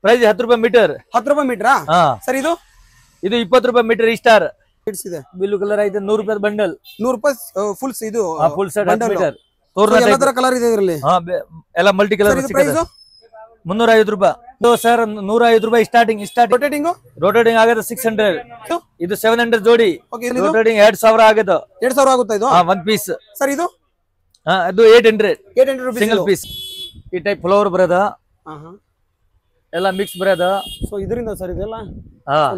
Price 10 ರೂಪಾಯಿ metre. 10 ರೂಪಾಯಿ metre sir. ಇದು 20 ರೂಪಾಯಿ ಮೀಟರ್ ಸ್ಟಾರ್ ಇದೆ. ಬ್ಲೂ ಕಲರ್ ಐತೆ 100 ರೂಪಾಯಿ ಬಂಡಲ್. 100 ರೂಪಾಯಿ ಫುಲ್ ಇದು ಫುಲ್ ಸೆಟ್ ಮೀಟರ್. ಎಲ್ಲ ತರ ಕಲರ್ ಇದೆ ಇದರಲ್ಲಿ. ಎಲ್ಲ ಮಲ್ಟಿ ಕಲರ್ ಸಿಗುತ್ತೆ. 350 ರೂಪಾಯಿ ಸರ್. 150 ರೂಪಾಯಿ ಸ್ಟಾರ್ಟಿಂಗ್. ರೋಟೇಟಿಂಗ್ ಆಗದ 600. ಇದು 700 ಜೋಡಿ. ರೋಟೇಟಿಂಗ್ 2000 ಆಗದ. 2000 ಆಗುತ್ತಾ ಇದು ಒನ್ ಪೀಸ್ ಸರ್. ಇದು ಅದು 800 ಸಿಂಗಲ್ ಪೀಸ್. ಈ ಟೈಪ್ ಫ್ಲವರ್ ಬರದ ಎಲ್ಲ ಮಿಕ್ಸ್ ಬರದ. ಸೊ ಇದರಿಂದ ಸರ್ ಇದೆಲ್ಲ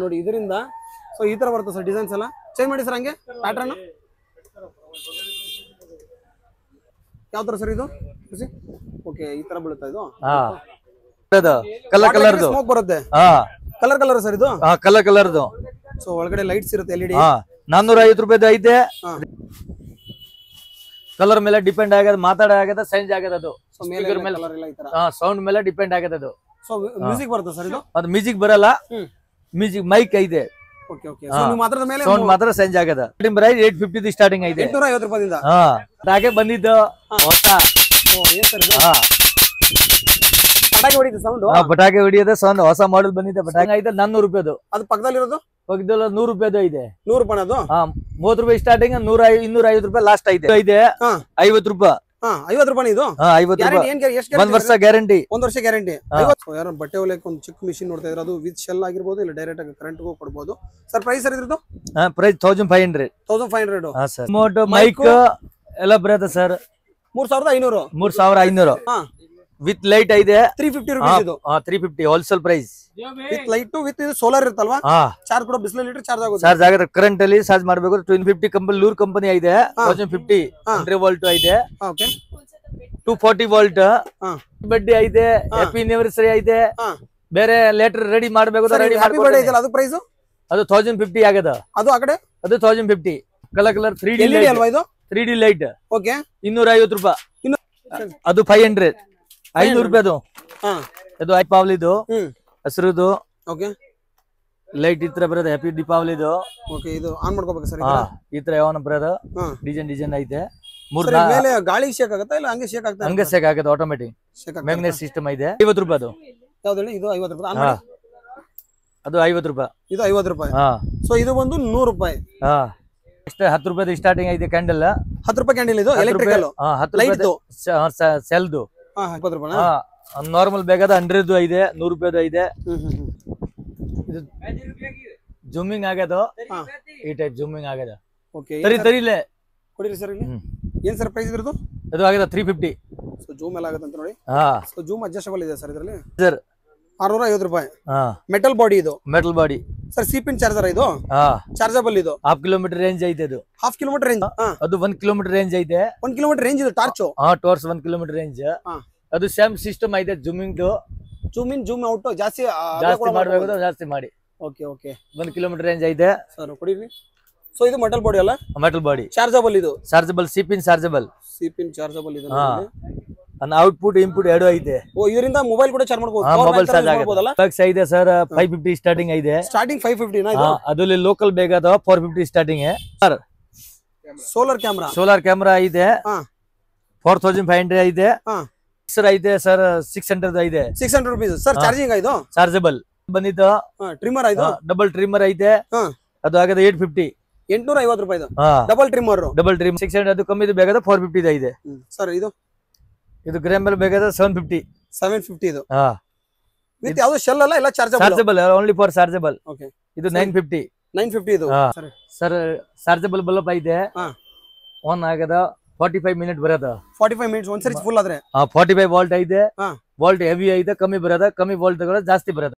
ನೋಡಿ ಇದರಿಂದ. ಸೊ ಈ ತರ ಬರುತ್ತೆ ಸರ್ ಡಿಸೈನ್ಸ್ ಎಲ್ಲ. ಚೇಂಜ್ ಮಾಡಿ ಸರ್ ಹಂಗೆ ಪ್ಯಾಟರ್ನ್ ಯಾವ ತರ ಸರ್ ಇದು. ಓಕೆ ಈ ತರ ಬೀಳುತ್ತಾ ಇದು. ಕಲರ್ ಕಲರ್ ಸ್ಮೋಕ್ ಬರುತ್ತೆ. ಕಲರ್ ಕಲರ್ ಸರ್ ಇದು. ಕಲರ್ ಕಲರ್ದು. ಸೊ ಒಳಗಡೆ ಲೈಟ್ಸ್ ಇರುತ್ತೆ LED. 450 ರೂಪಾಯಿದು ಐತೆ. ಕಲರ್ ಮೇಲೆ ಡಿಪೆಂಡ್ ಆಗದ, ಮಾತಾಡ ಆಗದ, ಚೇಂಜ್ ಆಗದ. ಅದು ಸೌಂಡ್ ಮೇಲೆ ಡಿಪೆಂಡ್ ಆಗದ. ಅದು ಸೊ ಮ್ಯೂಸಿಕ್ ಬರುತ್ತೆ ಸರ್ ಇದು. ಅದು ಮ್ಯೂಸಿಕ್ ಬರಲ್ಲ. ಮ್ಯೂಸಿಕ್ ಮೈಕ್ ಐತೆ. Okay okay. ಸೊ ನೀವು ಮಾತಾಡದ ಮೇಲೆ ಸೌಂಡ್ ಮಾತ್ರ ಚೇಂಜ್ ಆಗದ. ಪ್ರೈಸ್ 850 ಸ್ಟಾರ್ಟಿಂಗ್ ಐತೆ. 850 ರೂಪಾಯಿಂದ. ಹಾಗೆ ಬಂದಿದ್ದು ಹೊಸ. ಏನ್ ಸರ್ ಇದು. ಪಟಾಕಿ ಹೊಡಿಯುತ್ತೆ ಸೌಂಡ್. ಪಟಾಕಿ ಹೊಡಿಯೋದು ಸೌಂಡ್. ಹೊಸ ಮಾಡೆಲ್ ಬಂದಿದೆ. ಪಟಾಕಿ ಐತೆ 400 ರೂಪಾಯಿದು. ಅದು ಪಕ್ಕದಲ್ಲಿರೋದು 100 ರೂಪಾಯಿದು ಇದೆ. 100 ರೂಪಾಯಿ ಅದು. 30 ರೂಪಾಯಿ ಸ್ಟಾರ್ಟಿಂಗ್. 250 ರೂಪಾಯಿ ಲಾಸ್ಟ್ ಐತೆ. 50 ರೂಪಾಯಿ. 50 ರೂಪಾಯಿ ಇದು. 50 ರೂಪಾಯಿ. 1 ವರ್ಷ ಗ್ಯಾರಂಟಿ. 1 ವರ್ಷ ಗ್ಯಾರಂಟಿ. ಯಾರು ಬಟ್ಟೆ ಹೊಲಿಯಕ್ಕೆ ಒಂದು ಚಿಕ್ಕ ಮಿಷಿನ್ ನೋಡ್ತಾ ಇದ್ರೆ ಅದು ವಿತ್ ಶೆಲ್ ಆಗಿರ್ಬೋದು, ಇಲ್ಲ ಡೈರೆಕ್ಟ್ ಆಗಿ ಕರೆಂಟ್ ಕೊಡಬಹುದು ಸರ್. ಪ್ರೈಸ್ ಸರ್ ಇದ್ರದ್ದು. ಪ್ರೈಸ್ 1500. 1500. ರಿಮೋಟ್ ಮೈಕ್ ಎಲ್ಲ ಬರುತ್ತೆ ಸರ್. 3500. 3500 ವಿತ್ ಲೈಟ್ ಇದೆ. 350 ರೂಪಾಯಿ ಇದು. 350 wholesale price. With light with solar ಇರುತ್ತಲ್ವಾ. ಚಾರ್ಜ್ ಕೂಡ ಬಿಸಿಲಲ್ಲಿ ಚಾರ್ಜ್ ಆಗುತ್ತೆ. ಚಾರ್ಜ್ ಆಗುತ್ತೆ. ಕರೆಂಟ್ ಅಲ್ಲಿ ಚಾರ್ಜ್ ಮಾಡಬೇಕು. 250 ಕಂಪನಿ ಲೂರ್ ಕಂಪನಿ ಇದೆ. 1050 100 ವೋಲ್ಟ್ ಇದೆ. Okay 240 volt. ಬಡ್ಡಿ ಐತೆ. ಹ್ಯಾಪಿ ಆನಿವರ್ಸರಿ ಐತೆ. ಬೇರೆ ಲೆಟರ್ ರೆಡಿ ಮಾಡಬೇಕು. ರೆಡಿ ಮಾಡಿ. ಅದು ಪ್ರೈಸ್ ಅದು 1050 ಆಗದ. ಅದು ಆ ಕಡೆ ಅದು 1050. ಕಲರ್ ಕಲರ್ 3D LED ಅಲ್ವಾ ಇದು. 3D light. ಓಕೆ 250 ರೂಪಾಯಿ. ಅದು 500. 500 ರೂಪಾಯಿ ಅದು. ಅದು ದೀಪಾವಳಿದು ಹಸಿರುದು. ಓಕೆ ಲೈಟ್ ಈ ತರ ಬರೋದು. ಹ್ಯಾಪಿ ದೀಪಾವಳಿದು. ಓಕೆ ಇದು ಆನ್ ಮಾಡ್ಕೋಬೇಕು ಸರ್. ಈ ತರ ಯಾವನ ಬರೋದು. ಡಿಸೈನ್ ಐತೆ. ಮೇಲೆ ಗಾಳಿ ಶೇಕ್ ಆಗುತ್ತಾ ಇಲ್ಲ ಹಂಗೆ ಶೇಕ್ ಆಗ್ತಾ. ಹಂಗೆ ಶೇಕ್ ಆಗುತ್ತೆ. ಆಟೋಮೆಟಿಕ್ ಮ್ಯಾಗ್ನೆಟ್ ಸಿಸ್ಟಮ್ ಇದೆ. 50 ರೂಪಾಯಿ ಅದು. ಯಾವ್ದು ಹೇಳಿ. ಇದು 50 ರೂಪಾಯಿ. ಅದು 50 ರೂಪಾಯಿ. ಇದು 50 ರೂಪಾಯಿ. ಸೊ ಇದು ಒಂದು 100 ರೂಪಾಯಿ. 10 ರೂಪಾಯಿ ಸ್ಟಾರ್ಟಿಂಗ್ ಐತೆ. ಕ್ಯಾಂಡಲ್ 10 ರೂಪಾಯಿ ಕ್ಯಾಂಡಲ್ ಇದು. ಎಲೆಕ್ಟ್ರಿಕಲ್ 10 ರೂಪಾಯಿ ಸೆಲ್ದು. 20 ರೂಪಾಯಿ. ನಾರ್ಮಲ್ ಬೇಕಾದ 100 ಐದೆ. 100 ರೂಪಾಯಿದು ಐದೆ. ಇದು ಜೂಮಿಂಗ್ ಆಗದ. ಈ ಟೈಪ್ ಜೂಮಿಂಗ್ ಆಗದ. ಓಕೆ ತರಿಲೆ ಕೊಡಿರಿ ಸರ್. ಇಲ್ಲಿ ಏನ್ ಸರ್ ಪ್ರೈಸ್ ಇದ್ರದ್ದು. ಅದು ಆಗದ 350. ಸೊ ಜೂಮ್ ಎಲ್ಲ ಆಗುತ್ತೆ ಅಂತ ನೋಡಿ. ಸೊ ಜೂಮ್ ಅಡ್ಜಸ್ಟಬಲ್ ಇದೆ ಸರ್ ಇದರಲ್ಲಿ. ಸರ್ 650 ರೂಪಾಯಿ. ಮೆಟಲ್ ಬಾಡಿ ಇದು. ಮೆಟಲ್ ಬಾಡಿ ಸರ್ ಸಿಪಿನ್ ಚಾರ್ಜರ್ ಇದು. ಚಾರ್ಜಬಲ್ ಇದು. 1/2 ಕಿಲೋಮೀಟರ್ ರೇಂಜ್ ಐತೆ. ಅದು 1/2 ಕಿಲೋಮೀಟರ್ ರೇಂಜ್. ಅದು 1 ಕಿಲೋಮೀಟರ್ ರೇಂಜ್ ಐತೆ. 1 ಕಿಲೋಮೀಟರ್ ರೇಂಜ್ ಇದು ಟಾರ್ಚ್. Torch 1 kilometre range. ಅದು ಸೇಮ್ ಸಿಸ್ಟಮ್ ಐತೆ. Zooming zoom in zoom out ಜಾಸ್ತಿ ಮಾಡಬೇಕು. ಜಾಸ್ತಿ ಮಾಡಿ. ಓಕೆ ಓಕೆ 1 ಕಿಲೋಮೀಟರ್ ರೇಂಜ್ ಐತೆ ಸರ್. ಕೊಡಿರಿ. ಸೊ ಇದು ಮೆಟಲ್ ಬಾಡಿ ಅಲ್ಲ. Metal body. ಚಾರ್ಜಬಲ್ ಇದು. Chargeable C pin chargeable. C pin chargeable ಇದು. ಔಟ್ಪುಟ್ ಇನ್ಪುಟ್ ಎರಡು ಐತೆ. ಓ ಇದರಿಂದ ಮೊಬೈಲ್ ಕೂಡ ಚಾರ್ಜ್ ಮಾಡಬಹುದು. ಮೊಬೈಲ್ ಚಾರ್ಜ್ ಆಗುತ್ತಲ್ಲ. ಪ್ಲಗ್ಸ್ ಐತೆ ಸರ್. 550 ಸ್ಟಾರ್ಟಿಂಗ್ ಐತೆ. ಸ್ಟಾರ್ಟಿಂಗ್ 550 ನಾ ಇದು. ಅದಲ್ಲಿ ಲೋಕಲ್ ಬೇಕಾದ 450 ಸ್ಟಾರ್ಟಿಂಗ್ ಸರ್. ಸೋಲಾರ್ ಕ್ಯಾಮೆರಾ ಐತೆ. 4500 ಐತೆ. ಸರ್ ಐತೆ ಸರ್. 600 ಐತೆ. 600 ರೂಪೀಸ್ ಸರ್. ಚಾರ್ಜಿಂಗ್ ಇದು. ಚಾರ್ಜಬಲ್ ಬಂದಿತ್ತು. ಟ್ರಿಮ್ಮರ್ ಇದು. ಡಬಲ್ ಟ್ರಿಮ್ಮರ್ ಐತೆ. ಅದು ಆಗದ 850. 850 ರೂಪಾಯಿ. Double trimmer. 600. ಅದು ಕಮ್ಮಿ ಬೇಕಾದ 450 ಐತೆ ಸರ್. ಇದು ಇದು ಗ್ರಾಮ್ ಮೇಲೆ ಬೇಕಾದ 750 ಇದು. ವಿತ್ ಯಾವುದು ಶೆಲ್ ಅಲ್ಲ. ಎಲ್ಲ chargeable. Only for chargeable. Okay ಇದು 950 ಇದು. ಸರ್ ಚಾರ್ಜಬಲ್ ಬಲ್ಬ್ ಐತೆ. ಆನ್ ಆಗದ 45 ಮಿನಿಟ್ ಬರೋದ. 45 ಮಿನಿಟ್ಸ್ ಒಂದ್ಸರಿ ಫುಲ್ ಆದ್ರೆ. 45 ವೋಲ್ಟ್ ಐತೆ. ವೋಲ್ಟ್ ಹೆವಿ ಐತೆ. ಕಮ್ಮಿ ಬರೋದ. ಕಮ್ಮಿ ವೋಲ್ಟ್ ತಗೊಳ್ಳೋದು ಜಾಸ್ತಿ ಬರೋದ.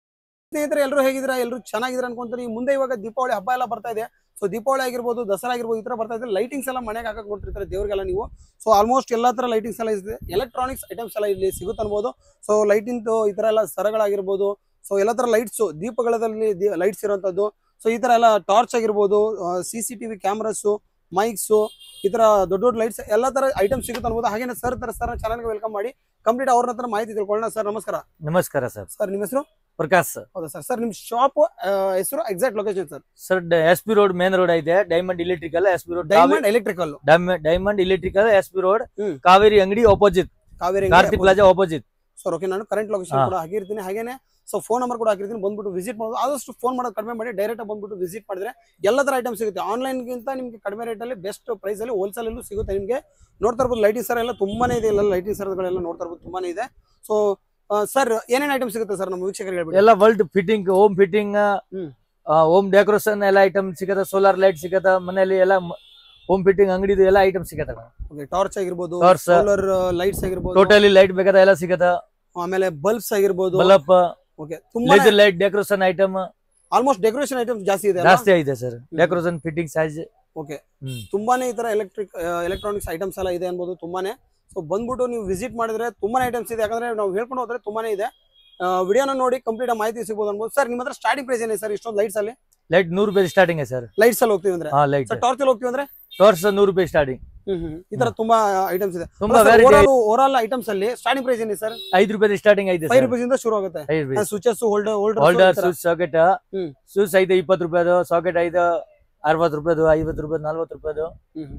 ಸ್ನೇಹಿತರೆ ಎಲ್ಲರೂ ಹೇಗಿದ್ದೀರಾ. ಎಲ್ಲರೂ ಚೆನ್ನಾಗಿದ್ದೀರಾ ಅನ್ಕೊಂತೀನಿ. ಮುಂದೆ ಇವಾಗ ದೀಪಾವಳಿ ಹಬ್ಬ ಎಲ್ಲ ಬರ್ತಾ ಇದೆ. ಸೊ ದೀಪಾವಳಿ ಆಗಿರ್ಬೋದು, ದಸರಾ ಆಗಿರ್ಬೋದು, ಈ ತರ ಬರ್ತಾ ಇದೆ. ಲೈಟಿಂಗ್ಸ್ ಎಲ್ಲ ಮನೆಗೆ ಹಾಕಕ್ ಕೊಟ್ಟಿರ್ತಾರೆ ದೇವ್ರಿಗೆಲ್ಲ ನೀವು. ಸೊ ಆಲ್ಮೋಸ್ಟ್ ಎಲ್ಲಾ ತರ ಲೈಟಿಂಗ್ಸ್ ಎಲ್ಲ ಇದೆ. ಎಲೆಕ್ಟ್ರಾನಿಕ್ಸ್ ಐಟಮ್ಸ್ ಎಲ್ಲ ಇಲ್ಲಿ ಸಿಗುತ್ತೆ ಅನ್ಬೋದು. ಸೊ ಲೈಟಿಂಗ್ ಈ ತರ ಎಲ್ಲ ಸರಗಳಾಗಿರ್ಬೋದು. ಸೊ ಎಲ್ಲಾ ತರ ಲೈಟ್ಸ್ ದೀಪಗಳಲ್ಲಿ ಲೈಟ್ಸ್ ಇರುವಂತದ್ದು. ಸೊ ಈ ತರ ಎಲ್ಲ ಟಾರ್ಚ್ ಆಗಿರ್ಬೋದು, CCTV ಕ್ಯಾಮ್ರಾಸ್, ಮೈಕ್ಸ್, ಈ ತರ ದೊಡ್ಡ ದೊಡ್ಡ ಲೈಟ್ಸ್ ಎಲ್ಲಾ ತರ ಐಟಮ್ಸ್ ಸಿಗುತ್ತೆ ಅನ್ಬೋದು. ಹಾಗೇನೆ ಸರ್ ಚಾನಲ್ಗೆ ವೆಲ್ಕಮ್ ಮಾಡಿ ಕಂಪ್ಲೀಟ್ ಅವ್ರ ಹತ್ರ ಮಾಹಿತಿ ತಿಳ್ಕೊಳ್ಳೋಣ. ಸರ್ ನಮಸ್ಕಾರ. ನಮಸ್ಕಾರ ಸರ್. ಸರ್ ನಿಮ್ಮ ಹೆಸರು? ಪ್ರಕಾಶ್. ಹೌದಾ ಸರ್. ಸರ್ ನಿಮ್ ಶಾಪ್ ಹೆಸರು, exact location sir? Sir SP road main road ಐತೆ. Diamond electrical SP road. Diamond electrical SP road, Kaveri ಅಂಗಡಿ opposite, Kaveri Karthik plaza opposite. Sir okay, ನಾನು ಕರೆಂಟ್ ಲೊಕೇಶನ್ ಕೂಡ ಹಾಕಿರ್ತೀನಿ. ಹಾಗೇನೆ ಸೊ ಫೋನ್ ನಂಬರ್ ಕೂಡ ಹಾಕಿರ್ತೀನಿ, ಬಂದ್ಬಿಟ್ಟು ವಿಸಿಟ್ ಮಾಡೋದು. ಆದಷ್ಟು ಫೋನ್ ಮಾಡೋದು ಕಡಿಮೆ ಮಾಡಿ, ಡೈರೆಕ್ಟ್ ಬಂದ್ಬಿಟ್ಟು ವಿಸಿಟ್ ಮಾಡಿದ್ರೆ ಎಲ್ಲ ತರ ಐಟಮ್ ಸಿಗುತ್ತೆ. ಆನ್ಲೈನ್ಗಿಂತ ನಿಮಗೆ ಕಡಿಮೆ ರೇಟಲ್ಲಿ ಬೆಸ್ಟ್ ಪ್ರೈಸ್ ಅಲ್ಲಿ ಹೋಲ್ಸೇಲ್ ಅಲ್ಲೂ ಸಿಗುತ್ತೆ ನಿಮಗೆ. ನೋಡ್ತಾ ಇರ್ಬೋದು ಲೈಟಿಂಗ್ ಸರ್ ಎಲ್ಲ ತುಂಬಾನೇ ಇದೆ, ಎಲ್ಲ ಲೈಟಿಂಗ್ ಸರ್ಗಳೆಲ್ಲ ನೋಡ್ತಾ ಇರ್ಬೋದು ತುಂಬಾನೇ ಇದೆ. ಸೊ ಸರ್ ಏನೇನು ಐಟಮ್ ಸಿಗುತ್ತೆ ಸರ್ ನಮ್ಮ ವೀಕ್ಷಕರಿಗೆ ಹೇಳ್ಬಿಡಿ. ಎಲ್ಲ world fitting, home fitting, home decoration ಎಲ್ಲ ಐಟಮ್ ಸಿಗುತ್ತೆ. ಸೋಲಾರ್ ಲೈಟ್ ಸಿಗುತ್ತೆ ಮನೆಯಲ್ಲಿ, ಎಲ್ಲ ಹೋಮ್ ಫಿಟ್ಟಿಂಗ್ ಅಂಗಡಿದು ಎಲ್ಲ ಐಟಮ್ ಸಿಗುತ್ತೆ. ಟಾರ್ಚ್ ಆಗಿರ್ಬೋದು, Torch, ಸೋಲಾರ್ ಲೈಟ್ಸ್ ಆಗಿರ್ಬೋದು, ಟೋಟಲಿ ಲೈಟ್ ಬೇಕಾದ ಎಲ್ಲ ಸಿಗುತ್ತೆ. ಆಮೇಲೆ ಬಲ್ಬ್ಸ್ ಆಗಿರ್ಬೋದು, ಬಲ್ಬ್, ಓಕೆ ತುಂಬಾ laser light, decoration item, almost decoration items ಜಾಸ್ತಿ ಇದೆ sir. Decoration fitting size okay ತುಂಬಾನೇ ಈ ತರ ಎಲೆಕ್ಟ್ರಾನಿಕ್ಸ್ ಐಟಮ್ಸ್ ಎಲ್ಲ ಇದೆ ಅನ್ಬೋದು ತುಂಬಾನೇ. ಸೊ ಬಂದ್ಬಿಟ್ಟು ನೀವು ವಿಸಿಟ್ ಮಾಡಿದ್ರೆ ತುಂಬಾನೇ ಐಟಮ್ಸ್ ಇದೆ, ಯಾಕಂದ್ರೆ ನಾವು ಹೇಳ್ಕೊಂಡು ಹೋದ್ರೆ ತುಂಬಾನೇ ಇದೆ. ವಿಡಿಯೋನ ನೋಡಿ ಕಂಪ್ಲೀಟ್ ಮಾಹಿತಿ ಸಿಗಬಹುದು ಅನ್ಬೋದು. ಸರ್ ನಿಮ್ಮ ಹತ್ರ ಸ್ಟಾರ್ಟಿಂಗ್ ಪ್ರೈಸ್ ಏನಿದೆ ಸರ್ ಇಷ್ಟೊಂದು ಲೈಟ್ಸ್ ಅಲ್ಲಿ? ಲೈಟ್ 100 ರೂಪಾಯಿ ಸ್ಟಾರ್ಟಿಂಗ್ ಸರ್. ಲೈಟ್ಸ್ ಅಲ್ಲಿ ಹೋಗ್ತೀವಿ ಅಂದ್ರೆ, ಟಾರ್ಚ್ ಅಲ್ಲಿ ಹೋಗ್ತೀವಿ ಅಂದ್ರೆ ಟಾರ್ಚ್ 100 ರೂಪಾಯಿ ಸ್ಟಾರ್ಟಿಂಗ್. ಈ ತರ ತುಂಬಾ ಐಟಮ್ಸ್ ಇದೆ. ತುಂಬಾ ಓವರ್ ಆಲ್ ಐಟಮ್ಸ್ ಅಲ್ಲಿ ಸ್ಟಾರ್ಟಿಂಗ್ ಪ್ರೈಸ್ ಏನಿದೆ ಸರ್? 5 ರೂಪಾಯಿ ಸ್ಟಾರ್ಟಿಂಗ್ ಐತೆ. 5 ರೂಪಾಯಿಂದ ಶುರು ಆಗುತ್ತೆ. Switches, holder, switch, socket, switch ಐತೆ 20 ರೂಪಾಯಿದು, ಸಾಕೆಟ್ ಐತೆ 60 ರೂಪಾಯಿದು, 50 ರೂಪಾಯಿ, 40 ರೂಪಾಯಿದು,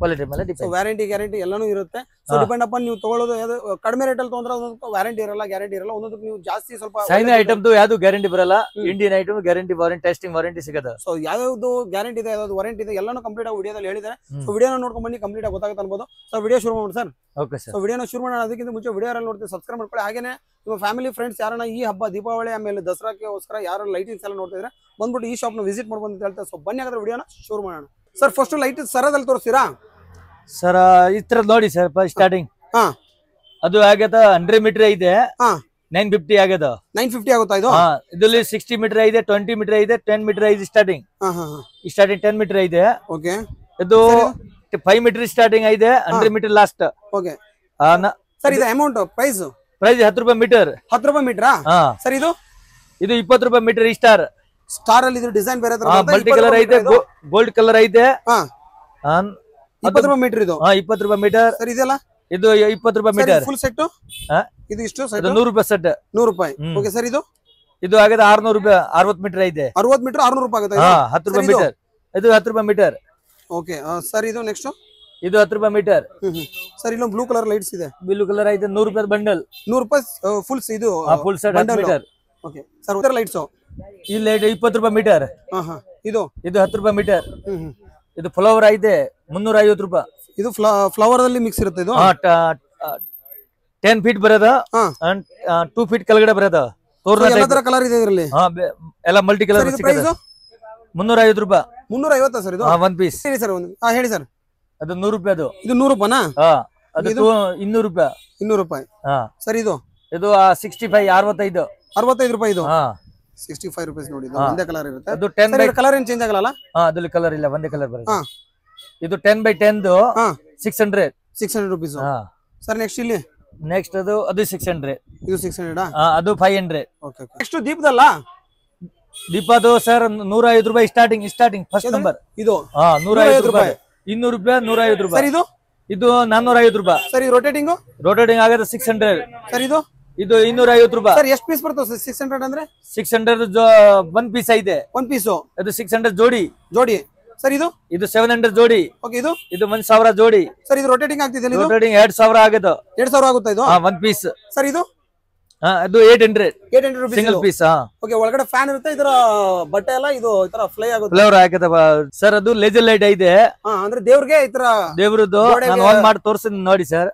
ಕ್ವಾಲಿಟಿ ಮೇಲೆ ಡಿಪೆಂಡ್. ವ್ಯಾರಂಟಿ ಗ್ಯಾರಂಟಿ ಎಲ್ಲಾನು ಇರುತ್ತೆ. ಸೊ ಡಿಪೆಂಡ್ ಅಪಾನ್ ನೀವು ತಗೊಳ್ಳೋದು ಕಡಿಮೆ ರೇಟ್ ಅಲ್ಲಿ ತಗೊಂಡ್ರೆ ಒಂದೊಂದು ವ್ಯಾರಂಟಿ ಇರಲ್ಲ, ಗ್ಯಾರಂಟಿ ಇರಲ್ಲ. ಒಂದೊಂದು ನೀವು ಜಾಸ್ತಿ ಸ್ವಲ್ಪ ಚೈನಾ ಐಟಮ್ ಯಾವ್ದು ಗ್ಯಾರಂಟಿ ಬರಲ್ಲ, Indian item guarantee, warranty, testing warranty ಸಿಗುತ್ತೆ. ಸೊ ಯಾವ್ದು ಗ್ಯಾರಂಟಿ ಇದೆ, ಯಾವ್ದು ವಾರಂಟಿ ಇದೆ ಎಲ್ಲಾನು ಕಂಪ್ಲೀಟ್ ಆಗಿ ವಿಡಿಯೋದಲ್ಲಿ ಹೇಳಿದ್ದಾರೆ. ಸೊ ವಿಡಿಯೋನ ನೋಡ್ಕೊಂಡು ಬನ್ನಿ, ಕಂಪ್ಲೀಟ್ ಆಗಿ ಗೊತ್ತಾಗುತ್ತೆ ಅನ್ಬೋದು. ಸೊ ವಿಡಿಯೋ ಶುರು ಮಾಡಿ ಸರ್. Okay sir. ಸೊ ವಿಡಿಯೋನ ಶುರು ಮಾಡೋಣ. ಅದಕ್ಕಿಂತ ಮುಂಚೆ ವಿಡಿಯೋ ಯಾರು ನೋಡ್ತೀವಿ ಸಬ್ಸ್ಕ್ರೈಬ್ ಮಾಡ್ಕೊಳ್ಳಿ. ಹಾಗೇನೆ ನಿಮ್ಮ ಫ್ಯಾಮಿಲಿ ಫ್ರೆಂಡ್ಸ್ ಯಾರನ್ನ ಈ ಹಬ್ಬ ದೀಪಾವಳಿ ಆಮೇಲೆ ದಸರಾಕ್ಕೋಸ್ಕರ ಯಾರು ಲೈಟಿಂಗ್ಸ್ ಎಲ್ಲ ನೋಡ್ತಿದ್ರೆ ಬಂದ್ಬಿಟ್ಟು ಈ ಶಾಪ್ ನ ವಿಸಿಟ್ ಮಾಡ್ಬೋದು ಅಂತ ಹೇಳ್ತಾರೆ. ಸೊ ಬನ್ನಿ ಹಾಗಾದ್ರೆ ವಿಡಿಯೋನ ಶುರು ಮಾಡೋಣ. ಸರ್ ಫಸ್ಟ್ ಲೈಟ್ ಸರದಲ್ಲಿ ತೋರಿಸ್ತೀರಾ ಸರ್? ಈ ತರ ನೋಡಿ ಸರ್, ಸ್ಟಾರ್ಟಿಂಗ್ ಅದು ಆಗ್ಯದ 100 ಮೀಟರ್ ಇದೆ, 950 ಆಗ್ಯದ. 950 ಆಗುತ್ತಾ ಇದು? ಇದರಲ್ಲಿ 60 ಮೀಟರ್ ಇದೆ, 20 ಮೀಟರ್ ಇದೆ, 10 ಮೀಟರ್ ಇದೆ ಸ್ಟಾರ್ಟಿಂಗ್. 10 ಮೀಟರ್ ಇದೆ. ಓಕೆ ಇದು 5 ಮೀಟರ್ ಸ್ಟಾರ್ಟಿಂಗ್ ಇದೆ, 100 ಮೀಟರ್ ಲಾಸ್ಟ್. ಓಕೆ ಸರ್ ಇದು ಅಮೌಂಟ್ ಪ್ರೈಸ್ 10 ರೂಪಾಯಿ ಮೀಟರ್. 10 ರೂಪಾಯಿ ಮೀಟರ್ ಸರ್. ಇದು 20 ರೂಪಾಯಿ ಮೀಟರ್. ಸ್ಟಾರ್ ಅಲ್ಲಿ ಇದು ಡಿಸೈನ್ ಬೇರೆ ತರ ಮಲ್ಟಿ ಕಲರ್ ಐತೆ, ಗೋಲ್ಡ್ ಕಲರ್ ಐತೆ. 20 ರೂಪಾಯಿ ಮೀಟರ್ ಇದು. 20 ರೂಪಾಯಿ ಮೀಟರ್ ಸರ್. ಇದೆಲ್ಲ ಇದು 20 ರೂಪಾಯಿ ಮೀಟರ್. ಫುಲ್ ಸೆಟ್ ಇದು ಇಷ್ಟು? 100 ರೂಪಾಯಿ ಸೆಟ್. 100 ರೂಪಾಯಿ. Okay sir. ಇದು ಆಗದ 600 ರೂಪಾಯಿ. 60 ಮೀಟರ್ ಇದೆ. 60 ಮೀಟರ್ 600 ರೂಪಾಯಿ ಆಗುತ್ತೆ. 10 ರೂಪಾಯಿ ಮೀಟರ್. ಇದು 10 ರೂಪಾಯಿ ಮೀಟರ್. Okay sir. ಇದು ನೆಕ್ಸ್ಟ್ ಇದು 10 ರೂಪಾಯಿ ಮೀಟರ್. ಸರ್ ಇಲ್ಲೊಂದು ಬ್ಲೂ ಕಲರ್ ಲೈಟ್ಸ್ ಇದೆ. ಬ್ಲೂ ಕಲರ್ ಐತೆ, 100 ರೂಪಾಯಿ ಬಂಡಲ್. 100 ರೂಪಾಯಿ ಫುಲ್ ಇದು full set metre. Okay sir. ಉತ್ತರ ಲೈಟ್ಸ್ ಈ ಲೈಟ್ 20 ರೂಪಾಯಿ ಮೀಟರ್. ಇದು 10 ರೂಪಾಯಿ ಮೀಟರ್. ಇದು ಫ್ಲವರ್ ಐತೆ 350 ರೂಪಾಯಿ. ಇದು ಫ್ಲವರ್ ಅಲ್ಲಿ ಮಿಕ್ಸ್ ಇರುತ್ತೆ. ಇದು 10 ಫೀಟ್ ಬರೋದ, 2 ಫೀಟ್ ಕೆಳಗಡೆ ಬರೋದ. ಕಲರ್ ಇದೆ ಇದರಲ್ಲಿ, ಎಲ್ಲ ಮಲ್ಟಿ ಕಲರ್. 350 ರೂಪಾಯಿ. 350 ಸರ್ ಇದು ಒಂದ್ ಪೀಸ್. ಸರ್ ಹೇಳಿ ಸರ್. ಅದು 100 ರೂಪಾಯಿ. ಅದು 100 ರೂಪಾಯಿನಾ? ಅದು 200 ರೂಪಾಯಿ. 200 ರೂಪಾಯಿ ಸರ್. ಇದು 65 65 ರೂಪಾಯಿ. ಇದು 65 ರೂಪೀಸ್ ನೋಡಿ. ಒಂದೇ ಕಲರ್ ಇರುತ್ತೆ. ಅದು 10 ಕಲರ್ ಏನು ಚೇಂಜ್ ಆಗಲ್ಲ? ಅದ್ರಲ್ಲಿ ಕಲರ್ ಇಲ್ಲ, ಒಂದೇ ಕಲರ್ ಬರುತ್ತೆ. ಇದು 10x10 600 ರೂಪೀಸ್ ಸರ್. ನೆಕ್ಸ್ಟ್ ಇಲ್ಲಿ ಅದು 600. ಇದು 600. ಅದು 500. ಓಕೆ. ನೆಕ್ಸ್ಟ್ ದೀಪದಲ್ಲ? ದೀಪದು ಸರ್ 150 ರೂಪಾಯಿ ಸ್ಟಾರ್ಟಿಂಗ್ ಫಸ್ಟ್ ನಂಬರ್. ಇದು 150 ರೂಪಾಯಿ. 200 ರೂಪಾಯಿ, 150 ರೂಪಾಯಿ. ಇದು 450 ರೂಪಾಯಿ. ಸರ್. ರೋಟೇಟಿಂಗ್ ಆಗದ 600. ಸರ್. ಇದು 250 ರೂಪಾಯಿ. ಸರ್ ಎಷ್ಟು ಪೀಸ್ ಬರ್ತದೆ 600 ಅಂದ್ರೆ? 600 1 ಪೀಸ್ ಐತೆ. 1 ಪೀಸ್. ಅದು 600 ಜೋಡಿ. ಸರ್. ಇದು 700 ಜೋಡಿ. ಓಕೆ. ಇದು 1000 ಜೋಡಿ. ಸರ್. ಇದು ರೋಟೇಟಿಂಗ್ ಆಗ್ತಿದೆ. ರೋಟೇಟಿಂಗ್ 2000 ಆಗದ. 2000 ಆಗುತ್ತಾ ಇದು? 1 ಪೀಸ್. ಸರ್. ಇದು ಅದು 800 ರೂಪೀಸ್ ಸಿಂಗಲ್ ಪೀಸ್. ಓಕೆ. ಒಳಗಡೆ ಫ್ಯಾನ್ ಇರುತ್ತೆ. ಇದರ ಬಟ್ಟೆ ಎಲ್ಲ ಇದು ಈ ತರ ಫ್ಲೈ ಆಗುತ್ತೆ. ಫ್ಲೇವರ್ ಹಾಕದ ಸರ್. ಅದು ಲೇಸರ್ ಲೈಟ್ ಐತೆ, ಅಂದ್ರೆ ದೇವ್ರಿಗೆ ಈ ತರ ದೇವ್ರದ್ದು. ನಾನು ಆನ್ ಮಾಡಿ ತೋರಿಸ್ತೀನಿ ನೋಡಿ ಸರ್.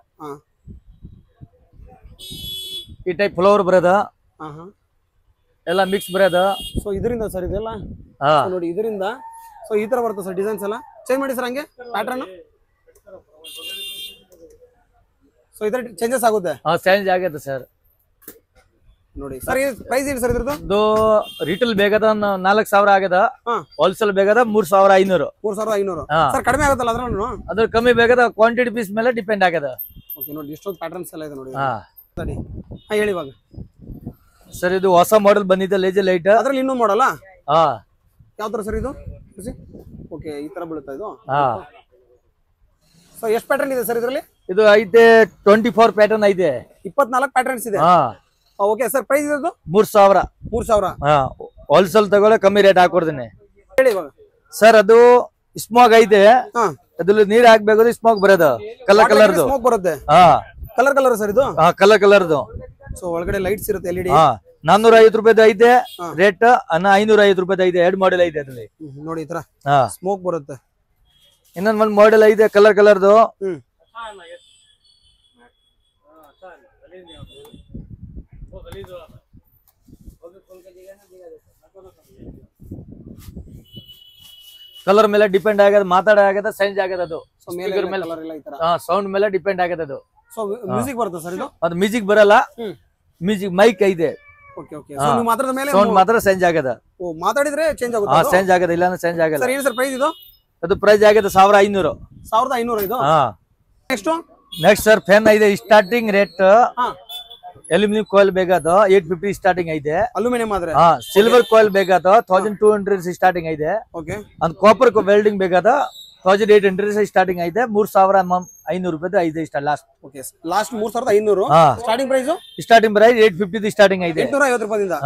ಈ ಟೈಪ್ ಫ್ಲವರ್ ಬರೋದ, ಎಲ್ಲ ಮಿಕ್ಸ್ ಬರೋದ. ಸೊ ಇದರಿಂದ ಸರ್ ಇದೆಲ್ಲ ನೋಡಿ, ಇದರಿಂದ ಸೊ ಈ ತರ ಬರುತ್ತೆ ಸರ್. ಡಿಸೈನ್ಸ್ ಎಲ್ಲ ಚೇಂಜ್ ಮಾಡಿ ಸರ್, ಹಂಗೆ ಪ್ಯಾಟರ್ನ್. ಸೊ ಇದರ ಚೇಂಜಸ್ ಆಗುತ್ತೆ. ಚೇಂಜ್ ಆಗುತ್ತೆ ಸರ್. ನೋಡಿ ಸರ್. ಪ್ರೈಸ್ ಏನು ಸರ್ ಇದ್ರದ್ದು? ಇದು ರಿಟೇಲ್ ಬೇಗದ 4000 ಆಗದ, ಹೋಲ್ಸೇಲ್ ಬೇಗದ 3500. 3500 ಸರ್. ಕಡಿಮೆ ಆಗುತ್ತಲ್ಲ ಅದ್ರಲ್ಲೂ? ಅದ್ರ ಕಮ್ಮಿ ಬೇಗದ, ಕ್ವಾಂಟಿಟಿ ಪೀಸ್ ಮೇಲೆ ಡಿಪೆಂಡ್ ಆಗದ. ಓಕೆ. ನೋಡಿ ಎಷ್ಟೊಂದು ಪ್ಯಾಟರ್ನ್ಸ್ ಎಲ್ಲ ಇದೆ ನೋಡಿ. ಹೇಳಿ ಇವಾಗ ಸರ್. ಇದು ಹೊಸ ಮಾಡೆಲ್ ಬಂದಿದೆ, ಲೇಸರ್ ಲೈಟ್. ಅದ್ರಲ್ಲಿ ಇನ್ನೊಂದು ಮಾಡಲ್ಲ? ಯಾವ ತರ ಸರ್ ಇದು? ಓಕೆ. ಈ ತರ ಬೀಳುತ್ತಾ ಇದು? ಸೊ ಎಷ್ಟು ಪ್ಯಾಟರ್ನ್ ಇದೆ ಸರ್ ಇದರಲ್ಲಿ? ಇದು ಐತೆ 24 ಪ್ಯಾಟರ್ನ್ ಐತೆ. 24 ಪ್ಯಾಟರ್ನ್ಸ್ ಇದೆ. Okay sir. ಪ್ರೈಸ್ ಇರೋದು 3000. 3000. ಹೋಲ್ಸೇಲ್ ತಗೊಳ್ಳೆ, ಕಮ್ಮಿ ರೇಟ್ ಹಾಕೊಡ್ತೀನಿ. ಹೇಳಿ ಇವಾಗ ಸರ್. ಅದು ಸ್ಮೋಕ್ ಐತೆ, ಅದ್ರಲ್ಲಿ ನೀರ್ ಹಾಕ್ಬೇಕು, ಸ್ಮೋಕ್ ಬರೋದು ಕಲರ್ ಸ್ಮೋಕ್ ಬರುತ್ತೆ. ಕಲರ್ ಸರ್ ಇದು? ಕಲರ್ದು. ಸೊ ಒಳಗಡೆ ಲೈಟ್ಸ್ ಇರುತ್ತೆ, LED. 450 ರೂಪಾಯಿದು ಐತೆ ರೇಟ್, 550 ರೂಪಾಯಿದು ಐತೆ. 2 ಮಾಡೆಲ್ ಐತೆ ಅದ್ರಲ್ಲಿ ನೋಡಿ. ಈ ತರ ಹಾ ಸ್ಮೋಕ್ ಬರುತ್ತೆ. ಇನ್ನೊಂದ್ ಒಂದ್ ಮಾಡೆಲ್ ಐತೆ ಕಲರ್ದು. ಕಲರ್ ಮೇಲೆ ಡಿಪೆಂಡ್ ಆಗದ, ಮಾತಾಡ ಆಗದ, ಚೇಂಜ್ ಆಗದ. ಅದು ಸೌಂಡ್ ಮೇಲೆ ಡಿಪೆಂಡ್ ಆಗದ. ಅದು ಮ್ಯೂಸಿಕ್ ಬರುತ್ತೆ ಸರ್ ಇದು? ಅದು ಮ್ಯೂಸಿಕ್ ಬರಲ್ಲ, ಮ್ಯೂಸಿಕ್ ಮೈಕ್ ಇದೆ. ಸೌಂಡ್ ಮಾತ್ರ ಚೇಂಜ್ ಆಗದ. ಮಾತಾಡಿದ್ರೆ ಚೇಂಜ್ ಆಗುತ್ತೆ. ಚೇಂಜ್ ಆಗದ, ಇಲ್ಲ ಅಂದ್ರೆ ಚೇಂಜ್ ಆಗಲ್ಲ. ಸರ್ ಏನು ಸರ್ ಪ್ರೈಸ್ ಇದು? ಅದು ಪ್ರೈಸ್ ಆಗದ 1500. 1500 ಇದು. ನೆಕ್ಸ್ಟ್ ಸರ್ ಫ್ಯಾನ್ ಇದೆ ಸ್ಟಾರ್ಟಿಂಗ್ ರೇಟ್. ಅಲ್ಯೂಮಿನಿಯಂ ಕಾಯಿಲ್ ಬೇಕಾದ 850 ಸ್ಟಾರ್ಟಿಂಗ್ ಐತೆ. ಅಲ್ಯೂಮಿನಿಯಂ ಆದ್ರೆ ಸಿಲ್ವರ್ ಕಾಯಿಲ್ ಬೇಕಾದ 1200 ಸ್ಟಾರ್ಟಿಂಗ್ ಐತೆ. ಅಂದ್ ಕಾಪರ್ ವೆಲ್ಡಿಂಗ್ ಬೇಕಾದ 1800 ಸ್ಟಾರ್ಟಿಂಗ್ ಐತೆ. 3500 ರೂಪಾಯಿ ಐತೆ ಇಷ್ಟ last. Last 3500 starting price. Starting price 850 starting ಐತೆ. 850 ರೂಪಾಯಿಂದ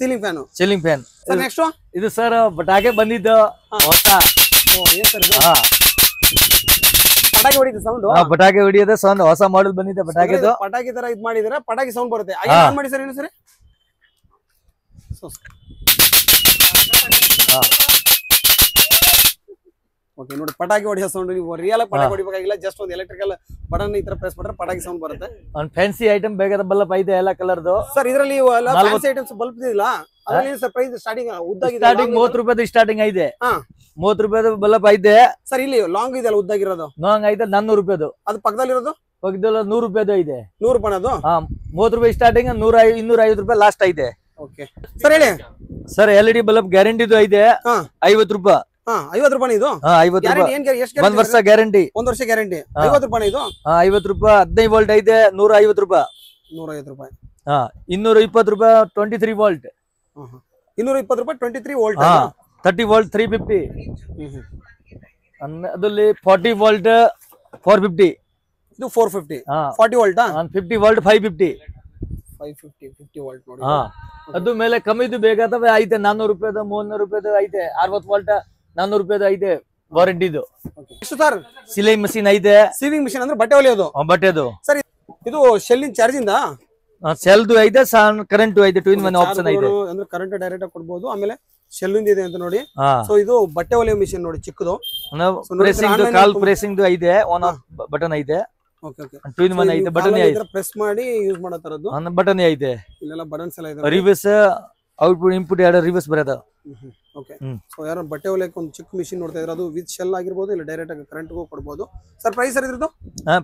ceiling fan. Ceiling fan. Next ಇದು ಸರ್ ಬಟಾಕೆ ಬಂದಿದ್ದು ಹೊಸ. ಪಟಾಕಿ ಹೊಡಿದ ಸೌಂಡ್. ಪಟಾಕಿ ಹೊಡಿಯೋದ ಸೌಂಡ್ ಹೊಸ ಮಾಡೆಲ್ ಬಂದಿದೆ. ಪಟಾಕಿ ತರ ಇದ್ ಮಾಡಿದ್ರೆ ಪಟಾಕಿ ಸೌಂಡ್ ಬರುತ್ತೆ. ಮಾಡಿ ಸರ್ ಏನು ಸರಿ? ಓಕೆ ನೋಡಿ, ಪಟಾಕಿ ಹೊಡಿಯೋ ಸೌಂಡ್. ನೀವು ರಿಯಲ್ ಪಟಾಕಿ ಹೊಡಿಬೇಕಾಗಿಲ್ಲ, ಜಸ್ಟ್ ಒಂದು ಎಲೆಕ್ಟ್ರಿಕಲ್ ಬಟನ್ ಈ ತರ ಪ್ರೆಸ್ ಮಾಡಿದ್ರೆ ಪಟಾಕಿ ಸೌಂಡ್ ಬರುತ್ತೆ. ಒಂದು ಫ್ಯಾನ್ಸಿ ಐಟಮ್ ಬೇಕಾದ ಬಲ್ಬ್ ಐತೆ ಎಲ್ಲ ಕಲರ್ದು. ಸರ್ ಇದರಲ್ಲಿ ಫ್ಯಾನ್ಸಿ ಐಟಮ್ಸ್ ಬಲ್ಬ್ ಇದೆಯಲ್ಲ, ಅದರಲ್ಲಿ ಸರ್ ಪ್ರೈಸ್ ಸ್ಟಾರ್ಟಿಂಗ್ ಉದ್ದಾಗಿದೆ. ಸ್ಟಾರ್ಟಿಂಗ್ 30 ರೂಪಾಯಿ ಸ್ಟಾರ್ಟಿಂಗ್ ಐತೆ. 30 ರೂಪಾಯಿ ಬಲ್ಬ್ ಐತೆ ಸರ್. ಇಲ್ಲಿ ಲಾಂಗ್ ಇದೆ ಅಲ್ಲ, ಉದ್ದಾಗಿರೋದು ಲಾಂಗ್ ಐತೆ 400 ರೂಪಾಯಿ. ಅದು ಪಕ್ಕದಲ್ಲಿರೋದು ಪಕ್ಕದಲ್ಲ 100 ರೂಪಾಯಿ ಐತೆ. 100 ರೂಪಾಯಿ ಅದು. 30 ರೂಪಾಯಿ ಸ್ಟಾರ್ಟಿಂಗ್, 250 ರೂಪಾಯಿ ಲಾಸ್ಟ್ ಐತೆ. ಓಕೆ ಸರ್ ಹೇಳಿ ಸರ್. LED ಬಲ್ಬ್ ಗ್ಯಾರಂಟಿದು ಐತೆ 50 ರೂಪಾಯಿ. 50 ರೂಪಾಯಿ ಇದು. 50 ರೂಪಾಯಿ 1 ವರ್ಷ ಗ್ಯಾರಂಟಿ. 1 ವರ್ಷ ಗ್ಯಾರಂಟಿ. 50 ರೂಪಾಯಿ ಇದು. 50 ರೂಪಾಯಿ 15 ವೋಲ್ಟ್ ಐತೆ 150 ರೂಪಾಯಿ. 150 ರೂಪಾಯಿ. 220 ರೂಪಾಯಿ 23 ವೋಲ್ಟ್. 220 ರೂಪಾಯಿ 23 ವೋಲ್ಟ್. 30 ವೋಲ್ಟ್ 350. ಅದ್ರಲ್ಲಿ 40 ವೋಲ್ಟ್ 450. ಇದು 450. 40 ವೋಲ್ಟ್ 50 ವೋಲ್ಟ್ 550. 50 ವೋಲ್ಟ್ ನೋಡಿ. ಅದು ಮೇಲೆ ಕಮ್ಮಿದು ಬೇಕಾದ್ರೆ ಐತೆ 400 ರೂಪಾಯಿದು 300 ರೂಪಾಯಿದು ಐತೆ. 60 ವೋಲ್ಟ್ 400 ರೂಪಾಯಿದು ಐತೆ ವಾರಂಟಿದು. ಎಷ್ಟು ಸರ್? ಸಿಲೈ ಮಷೀನ್ ಐತೆ. ಸೀವಿಂಗ್ ಮಷೀನ್ ಅಂದ್ರೆ ಬಟ್ಟೆ ಹೊಲಿಯೋದು. ಬಟ್ಟೆದು ಸರ್. ಇದು ಶೆಲ್ಲಿನ ಚಾರ್ಜ್ ಇಂದ ಸೆಲ್ದು ಐತೆ, ಕರೆಂಟ್ ಐತೆ. 2-in-1 ಆಪ್ಷನ್ ಐತೆ. ಅಂದ್ರೆ ಕರೆಂಟ್ ಡೈರೆಕ್ಟ್ ಆಗಿ ಕೊಡಬಹುದು. ಆಮೇಲೆ ಶೆಲ್ಲಿಂದ ಇದೆ ಅಂತ ನೋಡಿ. ಸೊ ಇದು ಬಟ್ಟೆ ಹೊಲಿಯೋ ಮಿಷಿನ್ ನೋಡಿ, ಚಿಕ್ಕದು. ಪ್ರೆಸಿಂಗ್ ಕಾಲ್ ಪ್ರೆಸಿಂಗ್ ಐತೆ. ಆನ್ ಆಫ್ ಬಟನ್ ಐತೆ. Okay okay. 2-in-1 ಐತೆ. ಬಟನ್ ಐತೆ, ಪ್ರೆಸ್ ಮಾಡಿ ಯೂಸ್ ಮಾಡೋ ತರದ್ದು. ಬಟನ್ ಐತೆ. ಇಲ್ಲೆಲ್ಲ ಬಟನ್ಸ್ ಎಲ್ಲ ಇದೆ. ರಿವರ್ಸ್ ಔಟ್ಪುಟ್ ಇನ್ಪುಟ್ ಎರಡು ರಿವರ್ಸ್ ಬರೋದು. ಓಕೆ. ಸೊ ಯಾರು ಬಟ್ಟೆ ಹೊಲಿಯಕ್ಕೆ ಒಂದು ಚಿಕ್ಕ ಮಿಷಿನ್ ನೋಡ್ತಾ ಇದ್ರೆ, ಅದು ವಿತ್ ಶೆಲ್ ಆಗಿರ್ಬೋದು, ಇಲ್ಲ ಡೈರೆಕ್ಟ್ ಆಗಿ ಕರೆಂಟ್ ಗೂ ಕೊಡಬಹುದು. ಸರ್ ಪ್ರೈಸ್ ಸರ್ ಇದ್ರದ್ದು?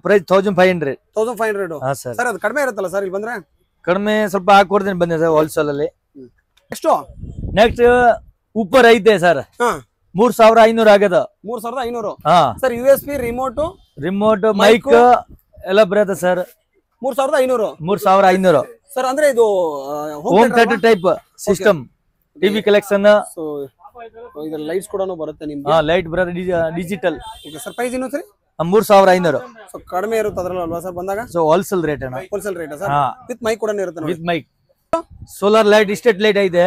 ಪ್ರೈಸ್ 1500. 1500. ಸರ್ ಅದು ಕಡಿಮೆ ಇರುತ್ತಲ್ಲ ಸರ್ ಇಲ್ಲಿ ಬಂದ್ರೆ? ಕಡಿಮೆ ಸ್ವಲ್ಪ ಹಾಕೊಡ್ತೀನಿ ಬನ್ನಿ ಸರ್, ಹೋಲ್ಸೇಲ್ ಅಲ್ಲಿ. ಎಷ್ಟು? ನೆಕ್ಸ್ಟ್ ಉಪ್ಪರ್ ಐತೆ ಸರ್. 3500 ಆಗದ. 3500. ಸರ್ USB ರಿಮೋಟ್ ಮೈಕ್ ಎಲ್ಲ ಬರುತ್ತೆ ಸರ್. 3500. 3500 ಸರ್. ಅಂದ್ರೆ ಇದು home theatre type system, TV collection. So ಇದರ ಲೈಟ್ಸ್ ಕೂಡ ಬರುತ್ತೆ ನಿಮ್ಗೆ. ಲೈಟ್ ಬರುತ್ತೆ ಡಿಜಿಟಲ್. Okay sir. ಪ್ರೈಸ್ ಏನು ಸರ್? 3500. ಸೊ ಕಡಿಮೆ ಇರುತ್ತೆ ಅದ್ರಲ್ಲಿ ಅಲ್ವಾ ಸರ್ ಬಂದಾಗ? ಸೊ ಹೋಲ್ಸೇಲ್ ರೇಟ್ ಅಣ್ಣ. Wholesale rate sir. With mic ಕೂಡ ಇರುತ್ತೆ ನೋಡಿ. With mic. Solar light state light ಐತೆ.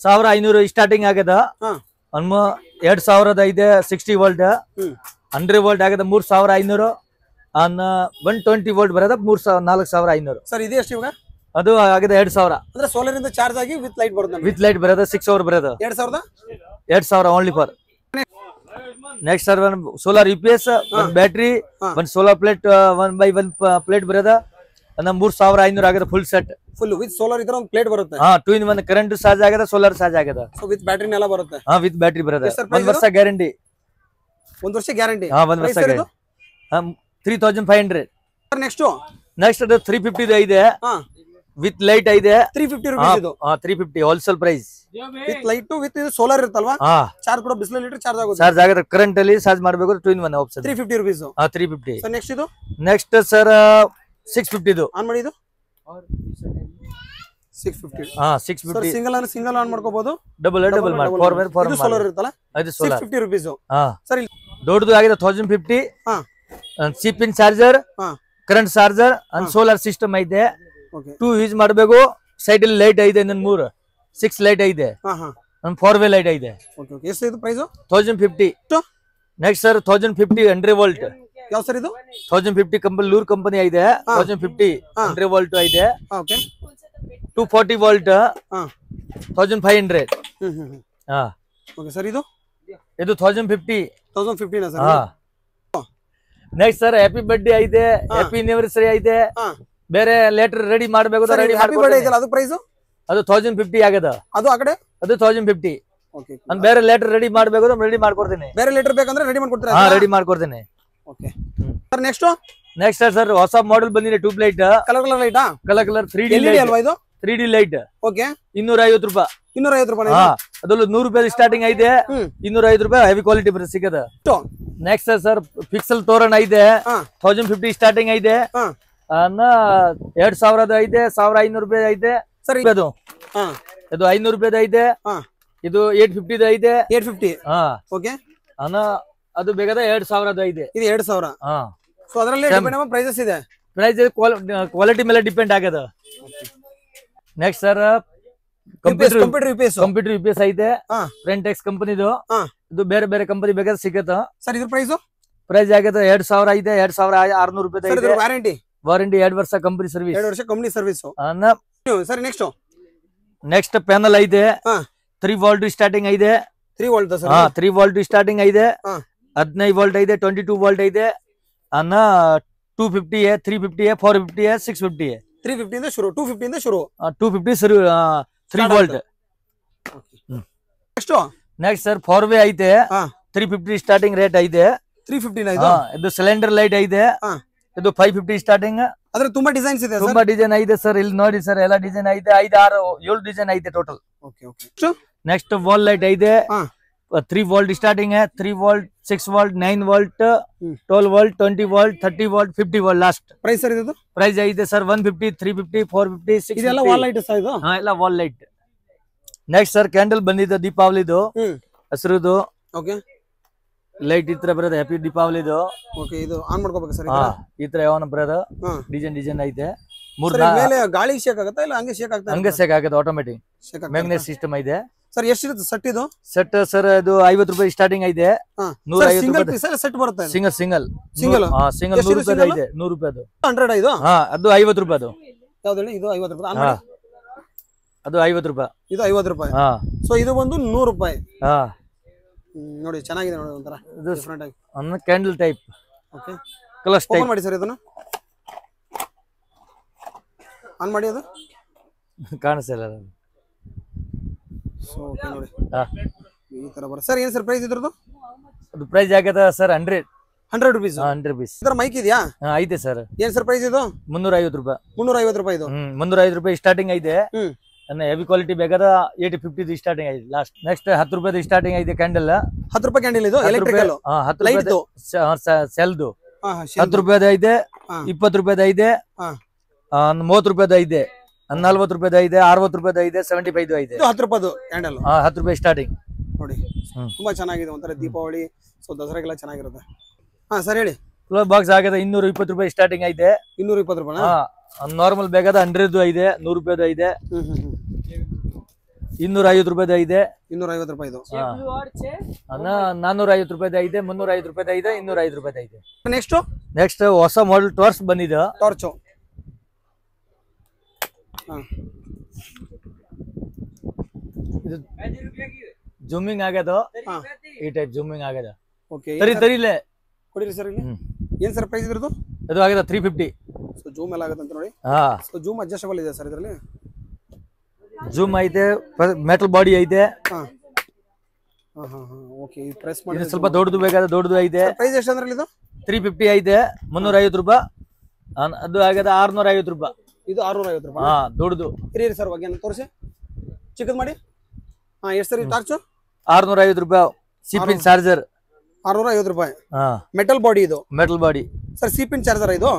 1500 ಸ್ಟಾರ್ಟಿಂಗ್ ಆಗದ. 2000 ಐತೆ 60 ವೋಲ್ಟ್. 100 ವೋಲ್ಟ್ ಆಗದ 3500. 120 ವೋಲ್ಟ್ ಬರೋದ 4500. ಸರ್ ಇದು ಎಷ್ಟು ಇವಾಗ? ಅದು ಆಗದ 2000. ಅಂದ್ರೆ ಸೋಲಾರ್ ಇಂದ ಚಾರ್ಜ್ ಆಗಿ ವಿತ್ ಲೈಟ್ ಬರುತ್ತೆ. ವಿತ್ ಲೈಟ್ ಬರೋದ 6 ಅವರ್ ಬರೋದು. 2000 only for. Next sir solar UPS, ಒಂದು ಬ್ಯಾಟ್ರಿ, ಒಂದು ಸೋಲಾರ್ ಪ್ಲೇಟ್, 1/1 ಪ್ಲೇಟ್ ಬರೋದ. 3500 ಆಗದ full set. Full with solar ಇದ್ರೆ ಒಂದು ಪ್ಲೇಟ್ ಬರುತ್ತೆ. 2-in-1 ಕರೆಂಟ್ ಚಾರ್ಜ್ ಆಗದ, ಸೋಲಾರ್ ಚಾರ್ಜ್ ಆಗದ. ಸೊ ವಿತ್ ಬ್ಯಾಟರಿ ಎಲ್ಲ ಬರುತ್ತೆ. ವಿತ್ ಬ್ಯಾಟ್ರಿ ಬರೋದ. 1 ವರ್ಷ ಗ್ಯಾರಂಟಿ. 1 ವರ್ಷ ಗ್ಯಾರಂಟಿ. 1 ವರ್ಷ ಗ್ಯಾರಂಟಿ. 3500. ನೆಕ್ಸ್ಟ್ ಅದು 350 ಇದೆ. ವಿತ್ ಲೈಟ್ ಇದೆ. 350 ರೂಪಾಯಿ ಇದು. 350 wholesale price. With light with ಇದು ಸೋಲಾರ್ ಇರುತ್ತಲ್ವಾ? ಚಾರ್ಜ್ ಕೂಡ ಬಿಸಿಲಲ್ಲಿ ಇಟ್ಟರೆ ಚಾರ್ಜ್ ಆಗುತ್ತೆ. ಚಾರ್ಜ್ ಆಗುತ್ತೆ. ಕರೆಂಟ್ ಅಲ್ಲಿ ಚಾರ್ಜ್ ಮಾಡಬೇಕು. 2-in-1 option. 350 rupees. 350. Sir next ಇದು? ನೆಕ್ಸ್ಟ್ ಸರ್ 650 ಇದು. ಆನ್ ಮಾಡಿ ಇದು 650. 650. ಸಿಂಗಲ್ ಆನ್ ಮಾಡ್ಕೋಬಹುದು. ಡಬಲ್ ಮಾಡಿ 4 ಇದು ಸೋಲಾರ್ ಇರುತ್ತಲ್ಲ? ಇದು ಸೋಲಾರ್. 650 ರೂಪೀಸ್. ಸರ್ ಇಲ್ಲಿ ದೊಡ್ಡದು ಆಗಿದೆ 1050. Chip in charger, current charger and solar system ಐತೆ. 2 ಯೂಸ್ ಮಾಡಬೇಕು. ಸೈಡ್ ಅಲ್ಲಿ ಲೈಟ್ ಐತೆ. 6 ಲೈಟ್ ಐತೆ. 4 ವೇ ಲೈಟ್ ಐತೆ. ಎಷ್ಟು ಇದು ಪ್ರೈಸ್? 1050. Next sir 1050 100 volt. ಯಾವ ಸರ್ ಇದು? 1050 ಲೂರ್ ಕಂಪನಿ ಐತೆ. 1050 100 ವೋಲ್ಟ್ ಐತೆ. 240 ವೋಲ್ಟ್ ಹಾ 1500. ಹಾ ಓಕೆ ಸರ್ ಇದು ಇದು 1050. 1050 ಸರ್. ಹಾ ನೆಕ್ಸ್ಟ್ ಸರ್ ಹ್ಯಾಪಿ ಬರ್ತ್ಡೇ ಐತೆ, ಹ್ಯಾಪಿ ಆನಿವರ್ಸರಿ ಐತೆ. ಬೇರೆ ಲೆಟರ್ ರೆಡಿ ಮಾಡಬೇಕು ಅಂದ್ರೆ ರೆಡಿ ಹ್ಯಾಪಿ ಬರ್ತ್ಡೇ ಇದೆಲ್ಲ ಅದು ಪ್ರೈಸ್ ಅದು 1050 ಆಗದ. ಅದು ಆ ಕಡೆ ಅದು 1050. ಓಕೆ ನಾನು ಬೇರೆ ಲೆಟರ್ ರೆಡಿ ಮಾಡಬೇಕು ಅಂದ್ರೆ ರೆಡಿ ಮಾಡ್ಕೊಡ್ತೀನಿ. ಬೇರೆ ಲೆಟರ್ ಬೇಕಂದ್ರೆ ರೆಡಿ ಮಾಡ್ಕೊಡ್ತೀರಾ? ಹಾ ರೆಡಿ ಮಾಡ್ಕೊಡ್ತೀನಿ. ಓಕೆ ಸರ್ ನೆಕ್ಸ್ಟ್ ಸರ್ ಹೊಸ ಮಾಡೆಲ್ ಬಂದಿದೆ ಟ್ಯೂಬ್ ಲೈಟ್, ಕಲರ್ ಲೈಟಾ? ಕಲರ್ 3D LED ಅಲ್ವಾ ಇದು? 3D light. ಓಕೆ 250 ರೂಪಾಯಿ. 250 ರೂಪಾಯಿ. ಹಾ ಅದ್ರಲ್ಲಿ 100 ರೂಪಾಯಿ ಸ್ಟಾರ್ಟಿಂಗ್ ಐತೆ, 250 ರೂಪಾಯಿ ಹೆವಿ ಕ್ವಾಲಿಟಿ ಸಿಗದ. ನೆಕ್ಸ್ಟ್ ಸರ್ ಪಿಕ್ಸೆಲ್ ತೋರಣ ಐತೆ, 1050 ಸ್ಟಾರ್ಟಿಂಗ್ ಐತೆ. 2000 ಐತೆ, 1500 ರೂಪಾಯಿ ಐತೆ ಸರ್. ಇದು 500 ರೂಪಾಯಿ ಐತೆ, ಇದು 850 ಐತೆ. 850. ಹಾ ಓಕೆ ಅದು ಬೇಕಾದ 2000 ಐತೆ. ಇದು 2000. ಹಾ ಸೊ ಅದರಲ್ಲಿ ಡಿಪೆಂಡ್ ಪ್ರೈಸಸ್ ಇದೆ. ಪ್ರೈಸ್ ಕ್ವಾಲಿಟಿ ಮೇಲೆ ಡಿಪೆಂಡ್ ಆಗದ. ನೆಕ್ಸ್ಟ್ ಸರ್ ಕಂಪ್ಯೂಟರ್ UPS ಐತೆ, ಫ್ರೆಂಟೆಕ್ಸ್ ಕಂಪನಿದು. ಇದು ಬೇರೆ ಬೇರೆ ಕಂಪನಿ ಬೇಕಾದ್ರೆ ಸಿಗತ್ತ ಸರ್. ಇದ್ರ ಪ್ರೈಸ್ ಆಗದ 2000 ಐತೆ, 2600 ರೂಪಾಯಿ ಐತೆ. ವಾರಂಟಿ 2 ವರ್ಷ ಕಂಪನಿ ಸರ್ವಿಸ್. 2 ವರ್ಷ company service sir. Next panel ಐತೆ, 3 ವೋಲ್ಟ್ ಸ್ಟಾರ್ಟಿಂಗ್ ಐತೆ. 3 ವೋಲ್ಟ್ ಸರ್. 3 ವೋಲ್ಟ್ ಸ್ಟಾರ್ಟಿಂಗ್ ಐತೆ, 15 ವೋಲ್ಟ್ ಐತೆ, 22 ವೋಲ್ಟ್ ಐತೆ. 250 है, 350 है, 450 है, 650 है. 350 ಇಂದ ಶುರು, 250 ಇಂದ ಶುರು. 250 ಶುರು 3 ವೋಲ್ಟ್. ನೆಕ್ಸ್ಟ್ ಸರ್ 4 ವೇ ಐತೆ, 350 ಸ್ಟಾರ್ಟಿಂಗ್ ರೇಟ್ ಐತೆ. 350 ಇದು ಸಿಲಿಂಡರ್ ಲೈಟ್ ಐತೆ, ಇದು 550 ಸ್ಟಾರ್ಟಿಂಗ್. ಅದ್ರ ತುಂಬಾ ಡಿಸೈನ್ಸ್ ಇದೆ, ತುಂಬಾ ಡಿಸೈನ್ ಐತೆ ಸರ್. ಇಲ್ಲಿ ನೋಡಿ ಸರ್ ಎಲ್ಲ ಡಿಸೈನ್ ಐತೆ, 5, 6, 7 ಡಿಸೈನ್ ಐತೆ ಟೋಟಲ್. ನೆಕ್ಸ್ಟ್ ವಾಲ್ ಲೈಟ್ ಐತೆ, 3 ವೋಲ್ಟ್ ಸ್ಟಾರ್ಟಿಂಗ್ है, 3 volt, 6 volt, 9 volt, 12 volt, 20 volt, 30 volt, 50 volt last. Price sir ಇದು? ಪ್ರೈಸ್ ಐತೆ ಸರ್ 150, 350, 450, 650. ಇದೆಲ್ಲ ವಾಲ್ ಲೈಟ್ ಸರ್ ಇದು? ಹಾ ಎಲ್ಲ wall light. Next sir candle ಬಂದಿದೆ ದೀಪಾವಳಿದು, ಹಸಿರುದು. ಓಕೆ ಲೈಟ್ ಈ ತರ ಬರೋದು, ಹ್ಯಾಪಿ ದೀಪಾವಳಿದು. ಓಕೆ ಇದು ಆನ್ ಮಾಡ್ಕೋಬೇಕು ಸರ್. ಈ ತರ ಯಾವನ ಬರೋದು, ಡಿಸೈನ್ ಐತೆ. ಮೇಲೆ ಗಾಳಿ ಶೇಕ್ ಆಗುತ್ತಾ ಇಲ್ಲ ಹಂಗೆ ಶೇಕ್ ಆಗ್ತಾ? ಹಂಗೆ ಶೇಕ್ ಆಗುತ್ತೆ, ಆಟೋಮೆಟಿಕ್ ಮ್ಯಾಗ್ನೆಟ್ ಸಿಸ್ಟಮ್ ಇದೆ ಸರ್. ಎಷ್ಟಿರುತ್ತೆ ಸೆಟ್ ಇದು? ಸೆಟ್ ಸರ್ ಇದು 50 ರೂಪಾಯಿ ಸ್ಟಾರ್ಟಿಂಗ್ ಐತೆ. 150 ರೂಪಾಯಿ ಸೆಟ್ ಬರುತ್ತೆ. ಸಿಂಗಲ್ 100 ರೂಪಾಯಿ ಐತೆ. 100 ರೂಪಾಯಿ 100 ಇದು. ಅದು 50 ರೂಪಾಯಿ. ಯಾವ್ದು ಹೇಳಿ? ಇದು 50 ರೂಪಾಯಿ. ಅದು 50 ರೂಪಾಯಿ. ಇದು 50 ರೂಪಾಯಿ. ಸೊ ಇದು ಬಂದು 100 ರೂಪಾಯಿ. ನೋಡಿ ಚೆನ್ನಾಗಿದೆ, ನೋಡಿ ಒಂಥರ ಡಿಫರೆಂಟ್ ಆಗಿ candle type. Okay colours type. Open ಮಾಡಿ ಸರ್ ಇದನ್ನ, ಆನ್ ಮಾಡಿ. ಅದು ಕಾಣಿಸ್ತಿಲ್ಲ. ಸೊ ಓಕೆ ನೋಡಿ ಈ ತರ ಬರುತ್ತೆ ಸರ್. ಏನು ಸರ್ ಪ್ರೈಸ್ ಇದ್ರದ್ದು? ಅದು ಪ್ರೈಸ್ ಆಗದ ಸರ್ 100 rupees. 100 rupees. ಇದರ ಮೈಕ್ ಇದೆಯಾ? ಐತೆ ಸರ್. ಏನು ಸರ್ ಪ್ರೈಸ್ ಇದು? 350 ರೂಪಾಯಿ. 350 ರೂಪಾಯಿ ಇದು. 350 ರೂಪಾಯಿ ಸ್ಟಾರ್ಟಿಂಗ್ ಐತೆ. ಹೆವಿ ಕ್ವಾಲಿಟಿ ಬೇಕಾದ 850 ಸ್ಟಾರ್ಟಿಂಗ್ ಐತೆ ಲಾಸ್ಟ್. ನೆಕ್ಸ್ಟ್ 10 ರೂಪಾಯಿ ಸ್ಟಾರ್ಟಿಂಗ್ ಐತೆ ಕ್ಯಾಂಡಲ್. 10 ರೂಪಾಯಿ ಕ್ಯಾಂಡಲ್ ಇದು ಎಲೆಕ್ಟ್ರಿಕಲ್. 10 ರೂಪಾಯಿ ಸೆಲ್ದು 10 ರೂಪಾಯಿ ಐತೆ, 20 ರೂಪಾಯಿ ಐತೆ, 30 ರೂಪಾಯಿ ಐತೆ, 40 ರೂಪಾಯಿ ಐತೆ, 60 ರೂಪಾಯಿ ಐತೆ, 75 ಐತೆ. 10 ರೂಪಾಯಿ ಕ್ಯಾಂಡಲ್. 10 ರೂಪಾಯಿ ಸ್ಟಾರ್ಟಿಂಗ್. ನೋಡಿ ತುಂಬಾ ಚೆನ್ನಾಗಿದೆ, ಒಂಥರ ದೀಪಾವಳಿ ಸೊ ದಸರಾಗೆಲ್ಲ ಚೆನ್ನಾಗಿರುತ್ತೆ. ಸರ್ ಹೇಳಿ. ಕ್ಲೋಸ್ ಬಾಕ್ಸ್ ಆಗದ 220 ರೂಪಾಯಿ ಸ್ಟಾರ್ಟಿಂಗ್ ಐತೆ. 220 ರೂಪಾಯಿ. ನಾರ್ಮಲ್ ಬೇಕಾದ 100 ಐತೆ, 100 ರೂಪಾಯಿ ಐತೆ, 250 ರೂಪಾಯಿ ಐತೆ. 250 ರೂಪಾಯಿ. 450 ರೂಪಾಯಿ ಐತೆ, 350 ರೂಪಾಯಿ ಐತೆ, 250 ರೂಪಾಯಿ ಐತೆ. ನೆಕ್ಸ್ಟ್ ಹೊಸ ಮಾಡೆಲ್ ಟಾರ್ಚ್ ಬಂದಿದೆ. ಟಾರ್ಚ್ ಇದು ಜೂಮಿಂಗ್ ಆಗದ, ಈ ಟೈಪ್ ಜೂಮಿಂಗ್ ಆಗದ. ಓಕೆ ತರಿಲೆ ಕೊಡಿರಿ ಸರ್. ಇಲ್ಲಿ ಏನು ಸರ್ ಪ್ರೈಸ್ ಇದ್ರದ್ದು? ಅದು ಆಗದ 350. ಸೊ ಜೂಮ್ ಎಲ್ಲ ಆಗುತ್ತೆ ಅಂತ ನೋಡಿ. ಸೊ ಜೂಮ್ ಅಡ್ಜಸ್ಟಬಲ್ ಇದೆ ಸರ್ ಇದರಲ್ಲಿ. ಜೂಮ್ ಐತೆ, ಮೆಟಲ್ ಬಾಡಿ ಐತೆ. ಓಕೆ ಈ ಪ್ರೆಸ್ ಮಾಡಿ ಸ್ವಲ್ಪ ದೊಡ್ಡದು ಬೇಕಾದ ದೊಡ್ಡದು ಐತೆ. ಪ್ರೈಸ್ ಎಷ್ಟು ಅಂದ್ರೆ ಇದು? 350 ಐತೆ, 350 ರೂಪಾಯಿ. ಅದು ಆಗದ 650 ರೂಪಾಯಿ. ಇದು 650 ರೂಪಾಯಿ. ದೊಡ್ಡದು ಇರಿ ಸರ್ ಬಗ್ಗೆ ತೋರಿಸಿ, ಚಿಕ್ಕದ್ ಮಾಡಿ. ಎಷ್ಟು ಸರ್ ಈ ಟಾರ್ಚ್? 650 ರೂಪಾಯಿ. ಸಿಪಿನ್ ಚಾರ್ಜರ್ 650 ರೂಪಾಯಿ. ಮೆಟಲ್ ಬಾಡಿ ಇದು. ಮೆಟಲ್ ಬಾಡಿ ಸರ್ ಸಿಪಿನ್ ಚಾರ್ಜರ್ ಇದು.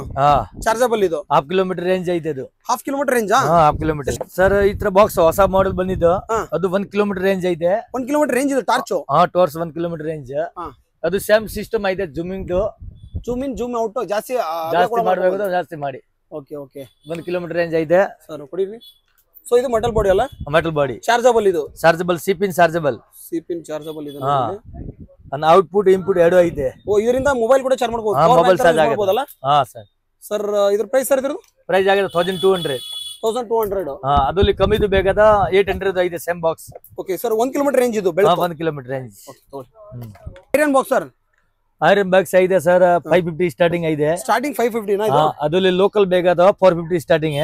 ಚಾರ್ಜಬಲ್ ಇದು. 1/2 ಕಿಲೋಮೀಟರ್ ರೇಂಜ್ ಐತೆ ಇದು. 1/2 ಕಿಲೋಮೀಟರ್ ರೇಂಜ್? 1/2 kilometre sir. ಈ ತರ ಬಾಕ್ಸ್ ಹೊಸ ಮಾಡೆಲ್ ಬಂದಿದ್ದು, ಅದು 1 ಕಿಲೋಮೀಟರ್ ರೇಂಜ್ ಐತೆ. 1 ಕಿಲೋಮೀಟರ್ ರೇಂಜ್ ಇದು ಟಾರ್ಚ್. Torch 1 kilometre range. ಅದು ಸೇಮ್ ಸಿಸ್ಟಮ್ ಐತೆ. ಜೂಮಿಂಗ್ ಜೂಮ್ ಔಟ್ ಜಾಸ್ತಿ ಮಾಡಬೇಕು, ಜಾಸ್ತಿ ಮಾಡಿ. ಓಕೆ ಓಕೆ 1 ಕಿಲೋಮೀಟರ್ ರೇಂಜ್ ಐತೆ ಸರ್. ಕೊಡಿರಿ. ಸೊ ಇದು ಮೆಟಲ್ ಬಾಡಿ ಅಲ್ಲ? Metal body. ಚಾರ್ಜಬಲ್ ಇದು. Chargeable C pin chargeable. C pin chargeable ಇದು. ಔಟ್ಪುಟ್ ಇನ್ಪುಟ್ ಎರಡು ಐತೆ. ಇದರಿಂದ ಮೊಬೈಲ್ ಕೂಡ ಚಾರ್ಜ್ ಮಾಡಬಹುದು. ಮೊಬೈಲ್ ಚಾರ್ಜ್ ಆಗಬಹುದಲ್ಲ? ಸರ್. ಸರ್ ಇದ್ರ ಪ್ರೈಸ್ ಸರ್ ಇದ್ರದ್ದು? ಪ್ರೈಸ್ ಆಗಿದೆ 1200. 1200. ಅದಲ್ಲಿ ಕಮ್ಮಿದು ಬೇಕಾದ 800 ಐದೆ same box. Okay sir 1 kilometre range ಇದು 1 kilometre range. Iron box sir. Iron box ಇದೆ ಸರ್ 550 ಸ್ಟಾರ್ಟಿಂಗ್ ಇದೆ. ಸ್ಟಾರ್ಟಿಂಗ್ 550 ನಾ ಇದು. ಅದಲ್ಲಿ ಲೋಕಲ್ ಬೇಕಾದ 450 ಸ್ಟಾರ್ಟಿಂಗ್.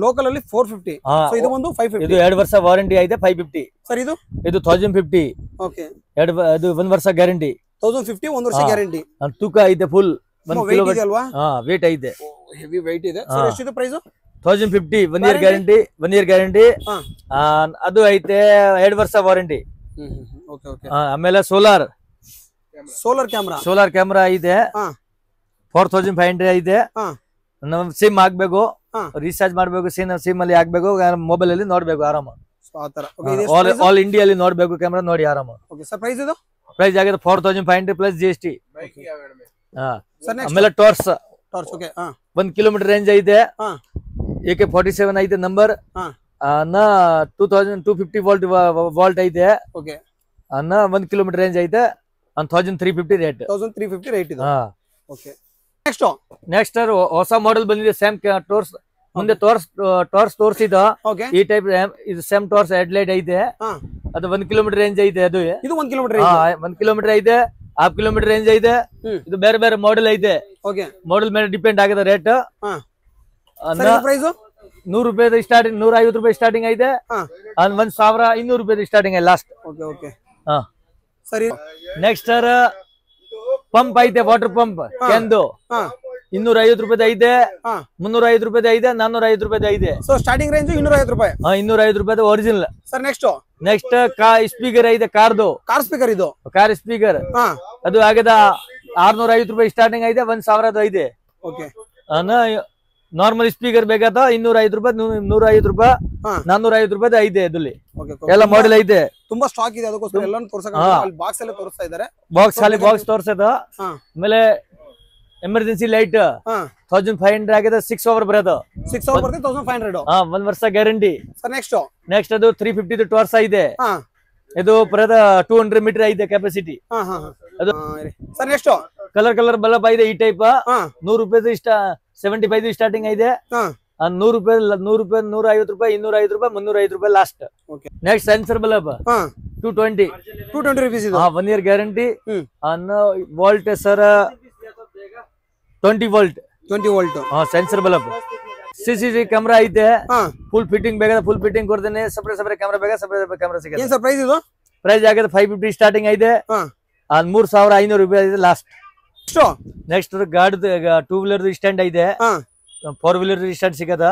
ಲೋಕಲ್ ಅಲ್ಲಿ 450. ಸೊ ಇದು ಒಂದು 550. ಇದು 2 ವರ್ಷ ವಾರಂಟಿ ಇದೆ 550 ಸರ್. ಇದು 1050. ಓಕೆ ಅದು 1 ವರ್ಷ ಗ್ಯಾರಂಟಿ. 1050 1 ವರ್ಷ ಗ್ಯಾರಂಟಿ. ತೂಕ ಇದೆ ಫುಲ್ 1 ಕಿಲೋ ಅಲ್ವಾ? ವೇಟ್ ಐತೆ. ಹೆವಿ weight ಇದೆ ಸರ್. ಎಷ್ಟು ಇದು price? 1050 1 year guarantee. 1 year guarantee. ಅದು ಐತೆ 2 ವರ್ಷ ವಾರಂಟಿ. Okay okay. ಆಮೇಲೆ ಸೋಲಾರ್ ಕ್ಯಾಮ್ರಾ ಇದೆ 4500 ಇದೆ. ನಮ್ ಸಿಮ್ ಹಾಕ್ಬೇಕು, ರೀಚಾರ್ಜ್ ಮಾಡ್ಬೇಕು, ಸಿಮ್ ಅಲ್ಲಿ ಹಾಕ್ಬೇಕು, ಮೊಬೈಲ್ ಅಲ್ಲಿ ನೋಡ್ಬೇಕು ಆರಾಮ. ಆಲ್ ಇಂಡಿಯಾ ಅಲ್ಲಿ ನೋಡ್ಬೇಕು ಕ್ಯಾಮ್ರಾ ನೋಡಿ ಆರಾಮ. ಪ್ರೈಸ್ ಆಗಿದೆ 4500 ಪ್ಲಸ್ GST. ಆಮೇಲೆ ಟಾರ್ಚ್ 1 ಕಿಲೋಮೀಟರ್ ರೇಂಜ್ ಐತೆ. AK47 ಐತೆ ನಂಬರ್. 2250 ವಾಲ್ಟ್ ಐತೆ. 1 ಕಿಲೋಮೀಟರ್ ರೇಂಜ್ ಐತೆ. 1350 ರೇಟ್. 1350 ರೇಟ್ ಇದೆ. ಓಕೆ. ನೆಕ್ಸ್ಟ್ ಹೊಸ ಮಾಡೆಲ್ ಬಂದಿದೆ ಸ್ಯಾಮ್ ಟೋರ್ಸ್. ಮುಂದೆ ಟಾರ್ಚ್ ತೋರಿಸಿದ ಈ ಟೈಪ್ ಇದು ಸ್ಯಾಮ್ ಟಾರ್ಚ್ ಹೆಡ್ಲೈಟ್ ಐತೆ. ಅದು 1 ಕಿಲೋಮೀಟರ್ ರೇಂಜ್ ಐತೆ. ಅದು ಇದು 1 ಕಿಲೋಮೀಟರ್ 1 ಕಿಲೋಮೀಟರ್ ಐತೆ. 1/2 ಕಿಲೋಮೀಟರ್ ರೇಂಜ್ ಐತೆ. ಇದು ಬೇರೆ ಬೇರೆ ಮಾಡೆಲ್ ಐತೆ. ಮಾಡೆಲ್ ಮೇಲೆ ಡಿಪೆಂಡ್ ಆಗಿದೆ ರೇಟ್. 100 ರೂಪಾಯಿ ಸ್ಟಾರ್ಟಿಂಗ್, 150 ರೂಪಾಯಿ ಸ್ಟಾರ್ಟಿಂಗ್ ಐತೆ. 1200 ರೂಪಾಯಿ ಸ್ಟಾರ್ಟಿಂಗ್ ಲಾಸ್ಟ್. ಸರಿ. ನೆಕ್ಸ್ಟ್ ಪಂಪ್ ಐತೆ, ವಾಟರ್ ಪಂಪ್ ಕೆಂದು 250 ರೂಪಾಯಿ ಐತೆ. 350 ರೂಪಾಯಿ ಐತೆ. 450 ರೂಪಾಯಿ ಐತೆ. ಸೊ ಸ್ಟಾರ್ಟಿಂಗ್ ರೇಂಜ್ 250 ರೂಪಾಯಿ. 250 ರೂಪಾಯಿ ಒರಿಜಿನಲ್. ಸರ್ ನೆಕ್ಸ್ಟ್ ಸ್ಪೀಕರ್ ಐತೆ ಕಾರ್ ಸ್ಪೀಕರ್. ಇದು ಕಾರ್ ಸ್ಪೀಕರ್ ಅದು ಆಗದ 650 ರೂಪಾಯಿ ಸ್ಟಾರ್ಟಿಂಗ್ ಐತೆ. 1000 ಐತೆ. ನಾರ್ಮಲ್ ಸ್ಪೀಕರ್ ಬೇಕಾದ 250 ರೂಪಾಯಿ, 150 ರೂಪಾಯಿ, 450 ರೂಪಾಯಿ ಐತೆ. ಅದಲ್ಲಿ ಎಲ್ಲ ಮಾಡೆಲ್ ಐತೆ. ತುಂಬಾ ಸ್ಟಾಕ್ ಇದೆ, ಅದಕ್ಕೋಸ್ಕರ ಎಲ್ಲಾನು ತೋರಿಸಕ ಬಾಕ್ಸ್ ಎಲ್ಲ ತೋರಿಸ್ತಾ ಇದ್ದಾರೆ. ಬಾಕ್ಸ್ ತೋರಿಸದ. ಆಮೇಲೆ ಎಮರ್ಜೆನ್ಸಿ ಲೈಟ್ 1500 ಆಗಿದೆ. 6 ಅವರ್ ಬರೋದು. 6 ಅವರ್ ಬರುತ್ತೆ 1500. 1 ವರ್ಷ ಗ್ಯಾರಂಟಿ. ಸರ್ ನೆಕ್ಸ್ಟ್ ಅದು 350 ಟಾರ್ಚ್ ಇದೆ. ಇದು ಬರೋದ 200 ಮೀಟರ್ ಐತೆ ಕೆಪಾಸಿಟಿ. ಅದು ಸರ್ ನೆಕ್ಸ್ಟ್ ಕಲರ್ ಬಲ್ಬ್ ಐದೆ ಈ ಟೈಪ್. 100 ರೂಪಾಯಿ 75 ಸ್ಟಾರ್ಟಿಂಗ್ ಐತೆ. 100 ರೂಪಾಯಿ, 150 ರೂಪಾಯಿ, 250 ರೂಪಾಯಿ, 350 ರೂಪಾಯಿ last. Next sensor bulb 220 rupees ಇದು. 1 year guarantee. Volt sir 20 volt. Sensor bulb. CCTV camera ಐತೆ. ಫುಲ್ ಫಿಟ್ಟಿಂಗ್ ಬೇಕಾದ್ರೆ ಫುಲ್ ಫಿಟ್ಟಿಂಗ್ ಕೊಡ್ತೇನೆ. ಸಪರೇಟ್ ಕ್ಯಾಮ್ರಾ ಬೇಕಾದ್ರೆ ಸಪರೇಟ್ ಕ್ಯಾಮ್ರಾ ಸಿಗುತ್ತೆ. ಏನ್ ಸರ್ ಪ್ರೈಸ್ ಇದು? ಪ್ರೈಸ್ ಆಗಿದೆ 550 ಸ್ಟಾರ್ಟಿಂಗ್ ಐತೆ. 3500 ರೂಪಾಯಿ ಇದೆ ಲಾಸ್ಟ್. ನೆಕ್ಸ್ಟ್ ಗಾಡಿ 2 ವೀಲರ್ ಸ್ಟ್ಯಾಂಡ್ ಐತೆ. 4 ವೀಲರ್ ಸ್ಟ್ಯಾಂಡ್ ಸಿಗದ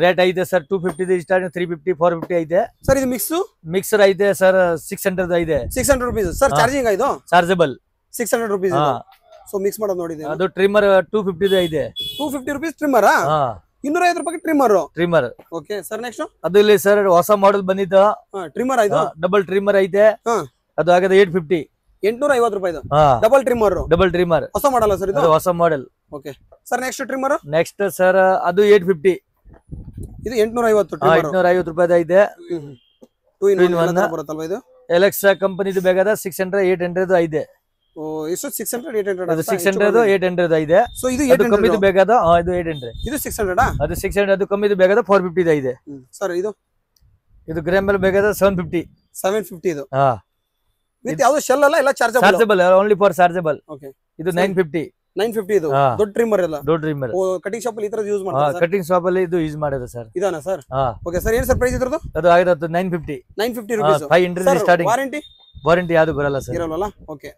ರೇಟ್ ಐತೆ ಸರ್ 250 ಸ್ಟಾರ್ಟಿಂಗ್, 350, 450 ಐತೆ. ಸರ್ ಇದು ಮಿಕ್ಸರ್ ಐತೆ ಸರ್ 600 ಐತೆ. 600 rupees ಸರ್. ಚಾರ್ಜಿಂಗ್ ಇದು ಚಾರ್ಜಬಲ್ 600 rupees. ಸೊ ಮಿಕ್ಸ್ ಮಾಡೋದು ನೋಡಿದೆ. ಅದು ಟ್ರಿಮ್ಮರ್ 250 ಐತೆ. 250 rupees ಟ್ರಿಮ್ಮರ್. 250 ರೂಪಾಯಿ ಟ್ರಿಮ್ಮರ್. Okay sir. ನೆಕ್ಸ್ಟ್ ಅದು ಇಲ್ಲಿ ಸರ್ ಹೊಸ ಮಾಡೆಲ್ ಬಂದಿದ್ದು ಟ್ರಿಮ್ಮರ್. ಇದು ಡಬಲ್ ಟ್ರಿಮ್ಮರ್ ಐತೆ. ಅದು ಆಗದ 850. 850 ರೂಪಾಯಿ ಇದು ಡಬಲ್ ಟ್ರಿಮ್ಮರ್. ಹೊಸ ಮಾಡೆಲ್ ಸರ್ ಇದು? ಹೊಸ model. Okay sir. Next trimmer. Next sir ಅದು 850. ಇದು 850 850 ರೂಪಾಯಿ ಐತೆ. 2 in 1 ಬರುತ್ತಲ್ವಾ ಇದು? ಎಲೆಕ್ಸಾ ಕಂಪನಿದು ಬೇಕಾದ 600, 800 ಐತೆ. ಎಷ್ಟು 600, 800? ಅದು 600, 800 ಐತೆ. ಸೊ ಇದು ಕಮ್ಮಿದು ಬೇಕಾದ ಇದು 800. ಇದು 600. ಅದು 600. ಅದು ಕಮ್ಮಿದು ಬೇಕಾದ 450 ಐತೆ. ಸರ್ ಇದು ಗ್ರಾಂಬಲ್ ಬೇಕಾದ 750. ಇದು ವಿತ್ ಯಾವುದು ಶೆಲ್ ಅಲ್ಲ, ಎಲ್ಲ chargeable only for chargeable. Okay. ಇದು 950. ಇದು ದೊಡ್ಡ ಟ್ರಿಮ್ಮರ್ ಎಲ್ಲ. ದೊಡ್ಡ ಟ್ರಿಮ್ಮರ್ ಕಟಿಂಗ್ ಶಾಪ್ ಅಲ್ಲಿ ಈ ತರ ಯೂಸ್ ಮಾಡ್ತಾರೆ ಸರ್. ಕಟಿಂಗ್ ಶಾಪ್ ಅಲ್ಲಿ ಇದು ಯೂಸ್ ಮಾಡೋದು ಸರ್. ಇದಾನಾ ಸರ್? Okay sir. ಏನು ಸರ್ ಪ್ರೈಸ್ ಇದ್ರದ್ದು? ಅದು ಆಗಿರೋದು 950 ರೂಪೀಸ್. 500 ಸ್ಟಾರ್ಟಿಂಗ್. ವಾರಂಟಿ ಯಾವುದು ಬರಲ್ಲ ಸರ್. ಇರಲ್ಲ. ಓಕೆ.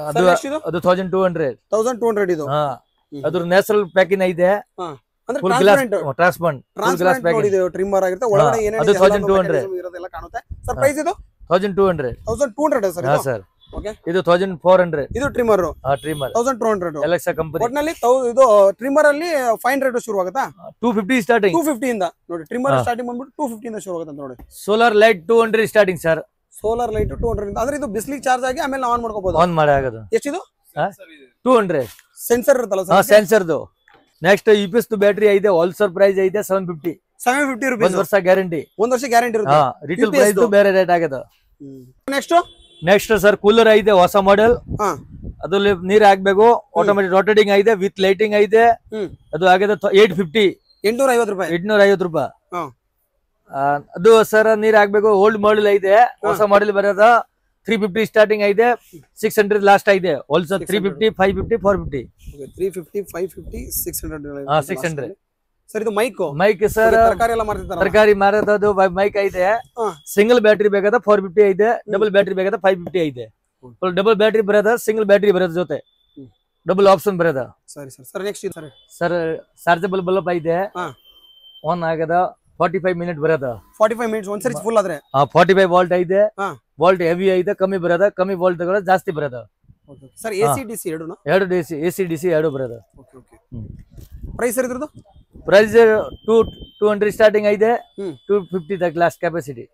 ಅದು 1200 ಇದು. ಅದ್ರ ನ್ಯಾಚುರಲ್ ಪ್ಯಾಕಿಂಗ್ ಐತೆ. ಅಂದ್ರೆ full glass transparent packing. Trimmer ಆಗಿರುತ್ತೆ ಒಳಗಡೆ ಏನೇನು ಅದು 1200 ಇರೋದೆಲ್ಲ ಕಾಣುತ್ತೆ ಸರ್. ಪ್ರೈಸ್ ಇದು 1200 ಸರ್. Sir okay. ಇದು 1400. ಇದು ಟ್ರಿಮ್ಮರ್. Trimmer 1200 ಎಲೆಕ್ಸಾ company. ಒಟ್ನಲ್ಲಿ ಇದು ಟ್ರಿಮ್ಮರ್ ಅಲ್ಲಿ 500 ಶುರು ಆಗುತ್ತಾ? 250 ಸ್ಟಾರ್ಟಿಂಗ್. 250 ಇಂದ ನೋಡಿ. ಟ್ರಿಮ್ಮರ್ ಸ್ಟಾರ್ಟಿಂಗ್ ಬಂದ್ಬಿಟ್ಟು 250 ಇಂದ ಶುರು ಆಗುತ್ತೆ ಅಂತ ನೋಡಿ. Solar light 200 starting sir. Solar light 200 ಇಂದ. ಅಂದ್ರೆ ಇದು ಬಿಸ್ಲಿಗೆ ಚಾರ್ಜ್ ಆಗಿ ಆಮೇಲೆ ಆನ್ ಮಾಡ್ಕೋಬಹುದು. ಆನ್ ಮಾಡೋದು. ಎಷ್ಟಿದು? 200. ಸೆನ್ಸರ್ ಇರುತ್ತಲ್ಲ ಸರ್? ಸೆನ್ಸರ್ದು. ನೆಕ್ಸ್ಟ್ ಯುಪಿಎಸ್ ಬ್ಯಾಟರಿ ಐತೆ. ಹೋಲ್ಸೇಲ್ ಪ್ರೈಸ್ ಐತೆ 750 ರೂಪಾಯಿ. 1 ವರ್ಷ ಗ್ಯಾರಂಟಿ. 1 ವರ್ಷ ಗ್ಯಾರಂಟಿ ಇರುತ್ತೆ. ರಿಟೇಲ್ ಪ್ರೈಸ್ ಬೇರೆ ರೇಟ್ ಆಗದ. ನೆಕ್ಸ್ಟ್ ಸರ್ ಕೂಲರ್ ಐತೆ ಹೊಸ ಮಾಡೆಲ್. ಅದ್ರಲ್ಲಿ ನೀರ್ ಹಾಕ್ಬೇಕು. ಆಟೋಮೆಟಿಕ್ ರೊಟೇಟಿಂಗ್ ಐತೆ ವಿತ್ ಲೈಟಿಂಗ್ ಐತೆ. ಅದು ಆಗದ 850. 850 ರೂಪಾಯಿ. 850 ರೂಪಾಯಿ. ಹಾ ಅದು ಸರ್ ನೀರ್ ಹಾಕ್ಬೇಕು. ಓಲ್ಡ್ ಮಾಡೆಲ್ ಐತೆ, ಹೊಸ ಮಾಡೆಲ್ ಬರೋದ 350 ಸ್ಟಾರ್ಟಿಂಗ್ ಐತೆ, 600 ಲಾಸ್ಟ್ ಐತೆ. ಆಲ್ಸೋ 350, 550, 450. 350, 550, 600. 600. ಸರ್ ಇದು ಮೈಕ್ ಸರ್ ತರಕಾರಿ ಎಲ್ಲ ಮಾಡ್ತಿರ್ತಾರ. ತರಕಾರಿ ಮಾರೋದು ಮೈಕ್ ಐತೆ. ಸಿಂಗಲ್ ಬ್ಯಾಟ್ರಿ ಬೇಕಾದ 450 ಐತೆ, ಡಬಲ್ ಬ್ಯಾಟ್ರಿ ಬೇಕಾದ 550 ಐತೆ. ಡಬಲ್ ಬ್ಯಾಟ್ರಿ ಬರೋದ, ಸಿಂಗಲ್ ಬ್ಯಾಟ್ರಿ ಬರೋದ ಜೊತೆ ಡಬಲ್ ಆಪ್ಷನ್ ಬರೋದ. ಸರಿ sir. Sir next sir sir chargeable bulb ಐತೆ. ಆನ್ ಆಗದ 45 ಮಿನಿಟ್ ಬರೋದ. 45 ಮಿನಿಟ್ಸ್ ಒಂದ್ಸರಿ ಫುಲ್ ಆದ್ರೆ 45 ವೋಲ್ಟ್ ಐತೆ. ವೋಲ್ಟ್ ಹೆವಿ ಐತೆ, ಕಮ್ಮಿ ಬರೋದ. ಕಮ್ಮಿ ವೋಲ್ಟ್ ತಗೊಳ್ಳೋದು, ಜಾಸ್ತಿ ಬರೋದ. ಸರ್ ಎಸಿ ಡಿಸಿ ಎರಡುನಾ? ಎರಡು ಡಿಸಿ, ಎಸಿ ಡಿಸಿ ಎರಡು ಬರೋದ. ಪ್ರೈಸ್ ಸರ್ ಇದ್ರದ್ದು? ಪ್ರೈಸ್ 200 ಸ್ಟಾರ್ಟಿಂಗ್ ಐತೆ, 250 ತಕ್ ಲಾಸ್ಟ್ ಕೆಪಾಸಿಟಿ.